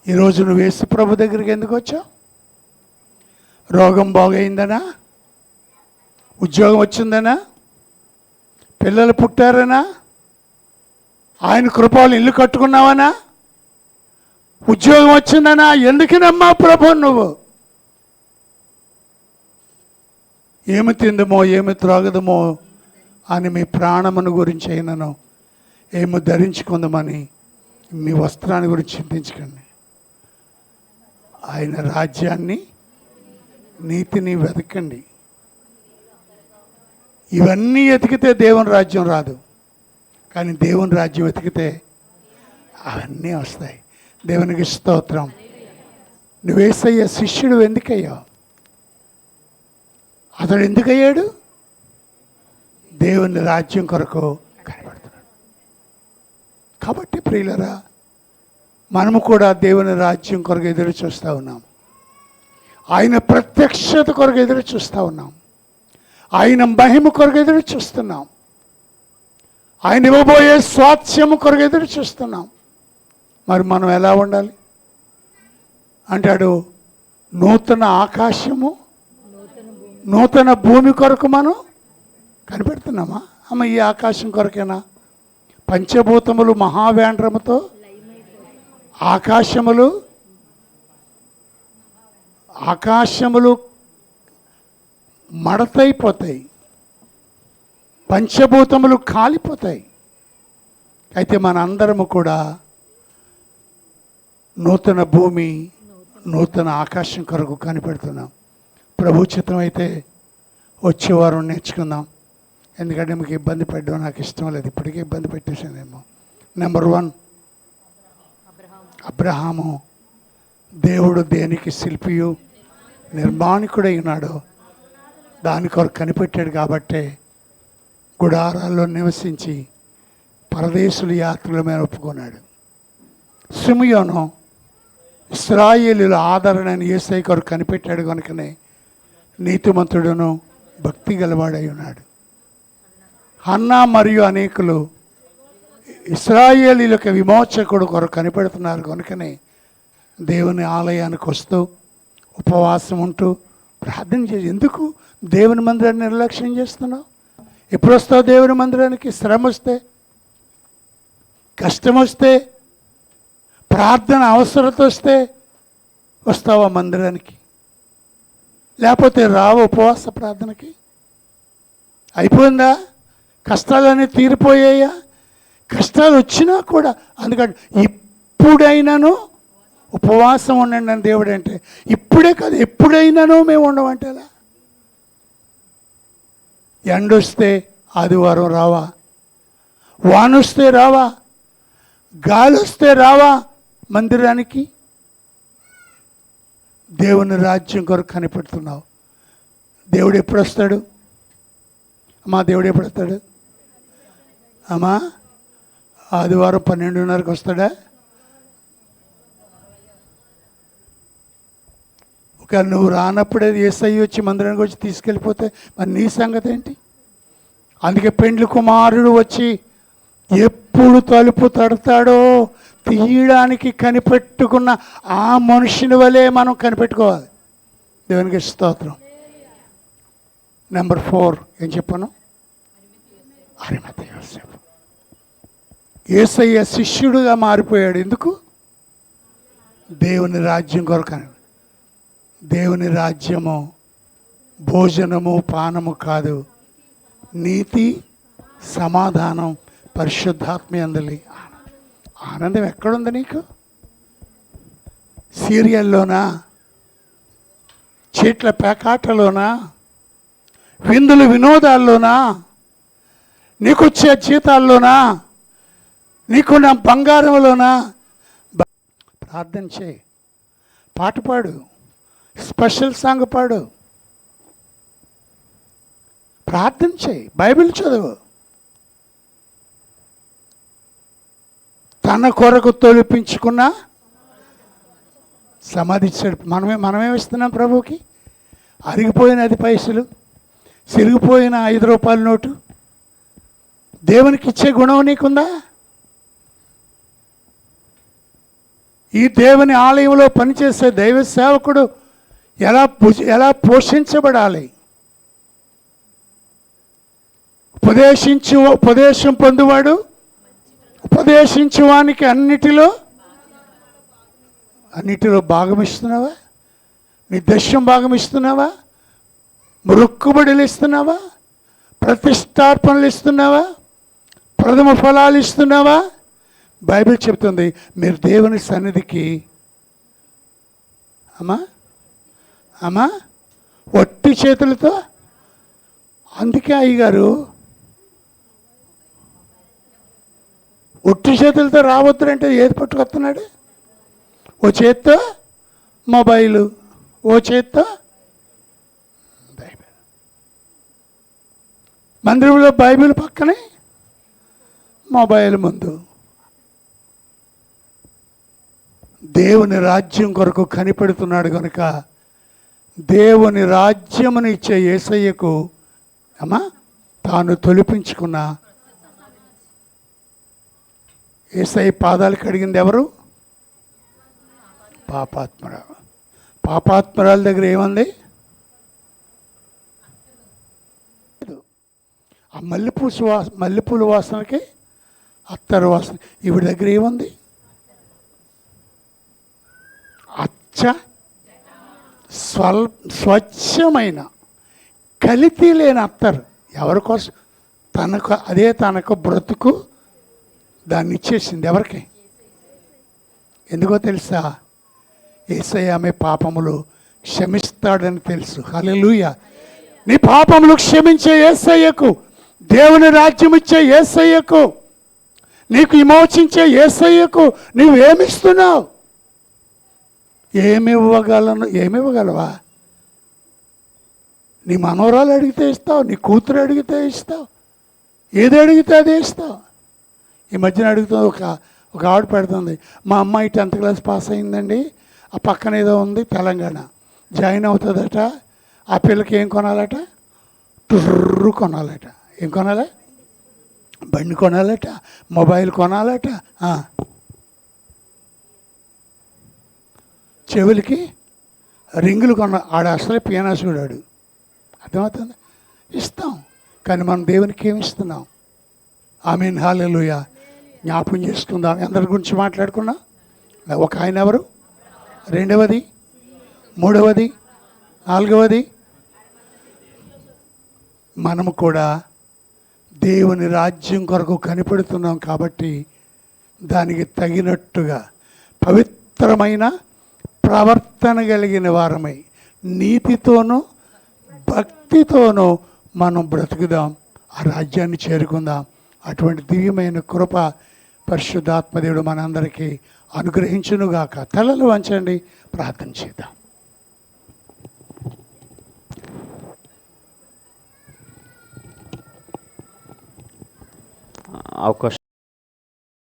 ఈరోజు నువ్వు యేసు ప్రభు దగ్గరికి ఎందుకు వచ్చావు? రోగం బాగైందనా? ఉద్యోగం వచ్చిందనా? పిల్లలు పుట్టారనా? ఆయన కృపలు ఇల్లు కట్టుకున్నావనా? ఉద్యోగం వచ్చిందనా? ఎందుకు నమ్మా ప్రభు నువ్వు? ఏమి తిందమో ఏమి త్రాగదమో అని మీ ప్రాణమును గురించి అయినను, ఏమి ధరించుకుందామని మీ వస్త్రాన్ని గురించి చింతించకండి. ఆయన రాజ్యాన్ని నీతిని వెతకండి. ఇవన్నీ వెతికితే దేవుని రాజ్యం రాదు, కానీ దేవుని రాజ్యం వెతికితే అవన్నీ వస్తాయి. దేవునికి స్తోత్రం. నువ్వేసయ్య శిష్యుడు ఎందుకయ్యావు? అతడు ఎందుకయ్యాడు? దేవుని రాజ్యం కొరకు కనబడుతున్నాడు కాబట్టి. ప్రియులరా, మనము కూడా దేవుని రాజ్యం కొరకు ఎదురు చూస్తూ ఉన్నాం. ఆయన ప్రత్యక్షత కొరకు ఎదురు చూస్తూ ఉన్నాం. ఆయన మహిమ కొరకు ఎదురు చూస్తున్నాం. ఆయన ఇవ్వబోయే స్వాస్థ్యము కొరకు ఎదురు చూస్తున్నాం. మరి మనం ఎలా ఉండాలి అంటాడు, నూతన ఆకాశము నూతన భూమి కొరకు మనం కనిపెడుతున్నామా? అమ్మ, ఈ ఆకాశం కొరకేనా? పంచభూతములు మహావేంద్రముతో ఆకాశములు మడతైపోతాయి, పంచభూతములు కాలిపోతాయి. అయితే మన అందరము కూడా నూతన భూమి నూతన ఆకాశం కొరకు కనిపెడుతున్నాం. ప్రభు చిత్తం అయితే వచ్చే వారం నేర్చుకుందాం. ఎందుకంటే మీకు ఇబ్బంది పెట్టడం నాకు ఇష్టం లేదు, ఇప్పటికే ఇబ్బంది పెట్టేసానేమో. నెంబర్ 1, అబ్రహాము దేవుడు దేనికి శిల్పియు నిర్మాణికుడై ఉన్నాడో దాని కొరకు కనిపెట్టాడు కాబట్టే గుడారాల్లో నివసించి పరదేశుల యాత్రల మీద ఒప్పుకున్నాడు. సిమియోను ఇశ్రాయేలీయుల ఆదరణని యేసయ్య కొరకు కనిపెట్టాడు కనుకనే నీతిమంతుడును భక్తి గలవాడై ఉన్నాడు. హన్నా మరియు అనేకులు ఇశ్రాయేలీయులకు విమోచకుడు కొరకు కనిపెడుతున్నారు కనుకనే దేవుని ఆలయానికి వస్తూ ఉపవాసం ఉంటూ ప్రార్థన చేసి. ఎందుకు దేవుని మందిరాన్ని నిర్లక్ష్యం చేస్తున్నావు? ఎప్పుడు వస్తావు దేవుని మందిరానికి? శ్రమ వస్తే, కష్టం వస్తే, ప్రార్థన అవసరత వస్తే వస్తావా మందిరానికి? లేకపోతే రావు ఉపవాస ప్రార్థనకి? అయిపోయిందా? కష్టాలన్నీ తీరిపోయాయా? కష్టాలు వచ్చినా కూడా అందుకని ఇప్పుడైనాను ఉపవాసం ఉండండి అని దేవుడు అంటే, ఇప్పుడే కాదు ఎప్పుడైనాను మేము ఉండమంటే ఎలా? ఎండొస్తే ఆదివారం రావా? వానొస్తే రావా? గాలి వస్తే రావా మందిరానికి? దేవుని రాజ్యం కొరకు కనిపెడుతున్నావు. దేవుడు ఎప్పుడు వస్తాడు అమ్మా? దేవుడు ఎప్పుడు వస్తాడు అమ్మా? ఆదివారం 12:30కి వస్తాడా? ఒక నువ్వు రానప్పుడే యేసయ్య వచ్చి మందిరానికి వచ్చి తీసుకెళ్ళిపోతే మరి నీ సంగతి ఏంటి? అందుకే పెండ్లి కుమారుడు వచ్చి ఎప్పుడు తలుపు తడతాడో తీయడానికి కనిపెట్టుకున్న ఆ మనుషుని వలె మనం కనిపెట్టుకోవాలి. దేవునికి స్తోత్రం. నెంబర్ 4 ఏం చెప్పాను? అరిమతయి యోసేపు యేసయ్య శిష్యుడుగా మారిపోయాడు. ఎందుకు? దేవుని రాజ్యం కొరకు. దేవుని రాజ్యము భోజనము పానము కాదు, నీతి సమాధానం పరిశుద్ధాత్మ యందలి ఆనందం. ఎక్కడుంది నీకు? సీరియల్లోనా, చీట్ల పేకాటలోనా, విందులు వినోదాల్లోనా, నీకొచ్చే జీతాల్లోనా, నీకున్న బంగారంలోనా? ప్రార్థన చేయి, పాట పాడు, స్పెషల్ సాంగ్ పాడు, ప్రార్థన చేయి, బైబిల్ చదువు. తన కొరకు తొలిపించుకున్న సమాధి ఇచ్చాడు. మనమే ఇస్తున్నాం ప్రభువుకి. అరిగిపోయిన 10 పైసలు, సిరిగిపోయిన 5 రూపాయల నోటు దేవునికి ఇచ్చే గుణం నీకుందా? ఈ దేవుని ఆలయంలో పనిచేసే దైవ సేవకుడు ఎలా పోషించబడాలి? ఉపదేశం పొందువాడు ఉపదేశించువానికి అన్నిటిలో భాగం ఇస్తున్నావా? నీ దశం భాగం ఇస్తున్నావా? మొక్కుబడులు ఇస్తున్నావా? ప్రతిష్టార్పణలు ఇస్తున్నావా? ప్రథమ ఫలాలు ఇస్తున్నావా? బైబిల్ చెప్తుంది మీరు దేవుని సన్నిధికి అమ్మా ఒట్టి చేతులతో. అందుకే అయ్యగారు ఒట్టి చేతులతో రావద్దురంటే ఏది పట్టుకొస్తున్నాడు? ఓ చేత్తో మొబైలు, ఓ చేత్తో బైబిల్. మందిరంలో బైబిల్ పక్కనే మొబైల్ ముందు. దేవుని రాజ్యం కొరకు కనిపెడుతున్నాడు కనుక దేవుని రాజ్యమును ఇచ్చే యేసయ్యకు తాను తొలిపించుకున్న యేసయ్య పాదాలు కడిగింది ఎవరు? పాపాత్మురాలు. పాపాత్మురాల దగ్గర ఏముంది? ఆ మల్లెపూల వాసనకి అత్తరు వాసన. ఈవిడ దగ్గర ఏముంది? స్వచ్ఛమైన కల్తీ లేని అత్తరు. ఎవరి కోసం? తనకు బ్రతుకు దాన్ని ఇచ్చేసింది. ఎవరికి? ఎందుకో తెలుసా? యేసయ్య ఆమె పాపములు క్షమిస్తాడని తెలుసు. హల్లెలూయా. నీ పాపములు క్షమించే యేసయ్యకు, దేవుని రాజ్యం ఇచ్చే యేసయ్యకు, నీకు విమోచించే యేసయ్యకు నువ్వేమిస్తున్నావు? ఏమివ్వగలవా? నీ మనవరాలు అడిగితే ఇస్తావు, నీ కూతురు అడిగితే ఇస్తావు, ఏది అడిగితే అదే ఇస్తావు. ఈ మధ్యన అడుగుతుంది ఒక ఆవిడ పెడుతుంది, మా అమ్మాయి 10th క్లాస్ పాస్ అయిందండి, ఆ పక్కన ఏదో ఉంది తెలంగాణ, జాయిన్ అవుతుందట, ఆ పిల్లకి ఏం కొనాలట? టుర్రు కొనాలట. ఏం కొనాలి? బండి కొనాలట, మొబైల్ కొనాలట, చెవులకి రింగులు ఆడ అసలే పియానాసుడాడు. అర్థమవుతుంది? ఇస్తాం. కానీ మనం దేవునికి ఏమి ఇస్తున్నాం? ఆమేన్, హల్లెలూయా. జ్ఞాపకం చేసుకుందాం. అందరి గురించి మాట్లాడుకున్నాం. ఒక ఆయన ఎవరు? రెండవది, మూడవది, నాలుగవది. మనము కూడా దేవుని రాజ్యం కొరకు కనిపెడుతున్నాం కాబట్టి దానికి తగినట్టుగా పవిత్రమైన ప్రవర్తన కలిగిన వారమై నీతితోనూ భక్తితోనూ మనం బ్రతుకుదాం, ఆ రాజ్యాన్ని చేరుకుందాం. అటువంటి దివ్యమైన కృప పరిశుద్ధాత్మదేవుడు మనందరికీ అనుగ్రహించునుగాక. తలలు వంచండి, ప్రార్థన చేద్దాం. అవకాశం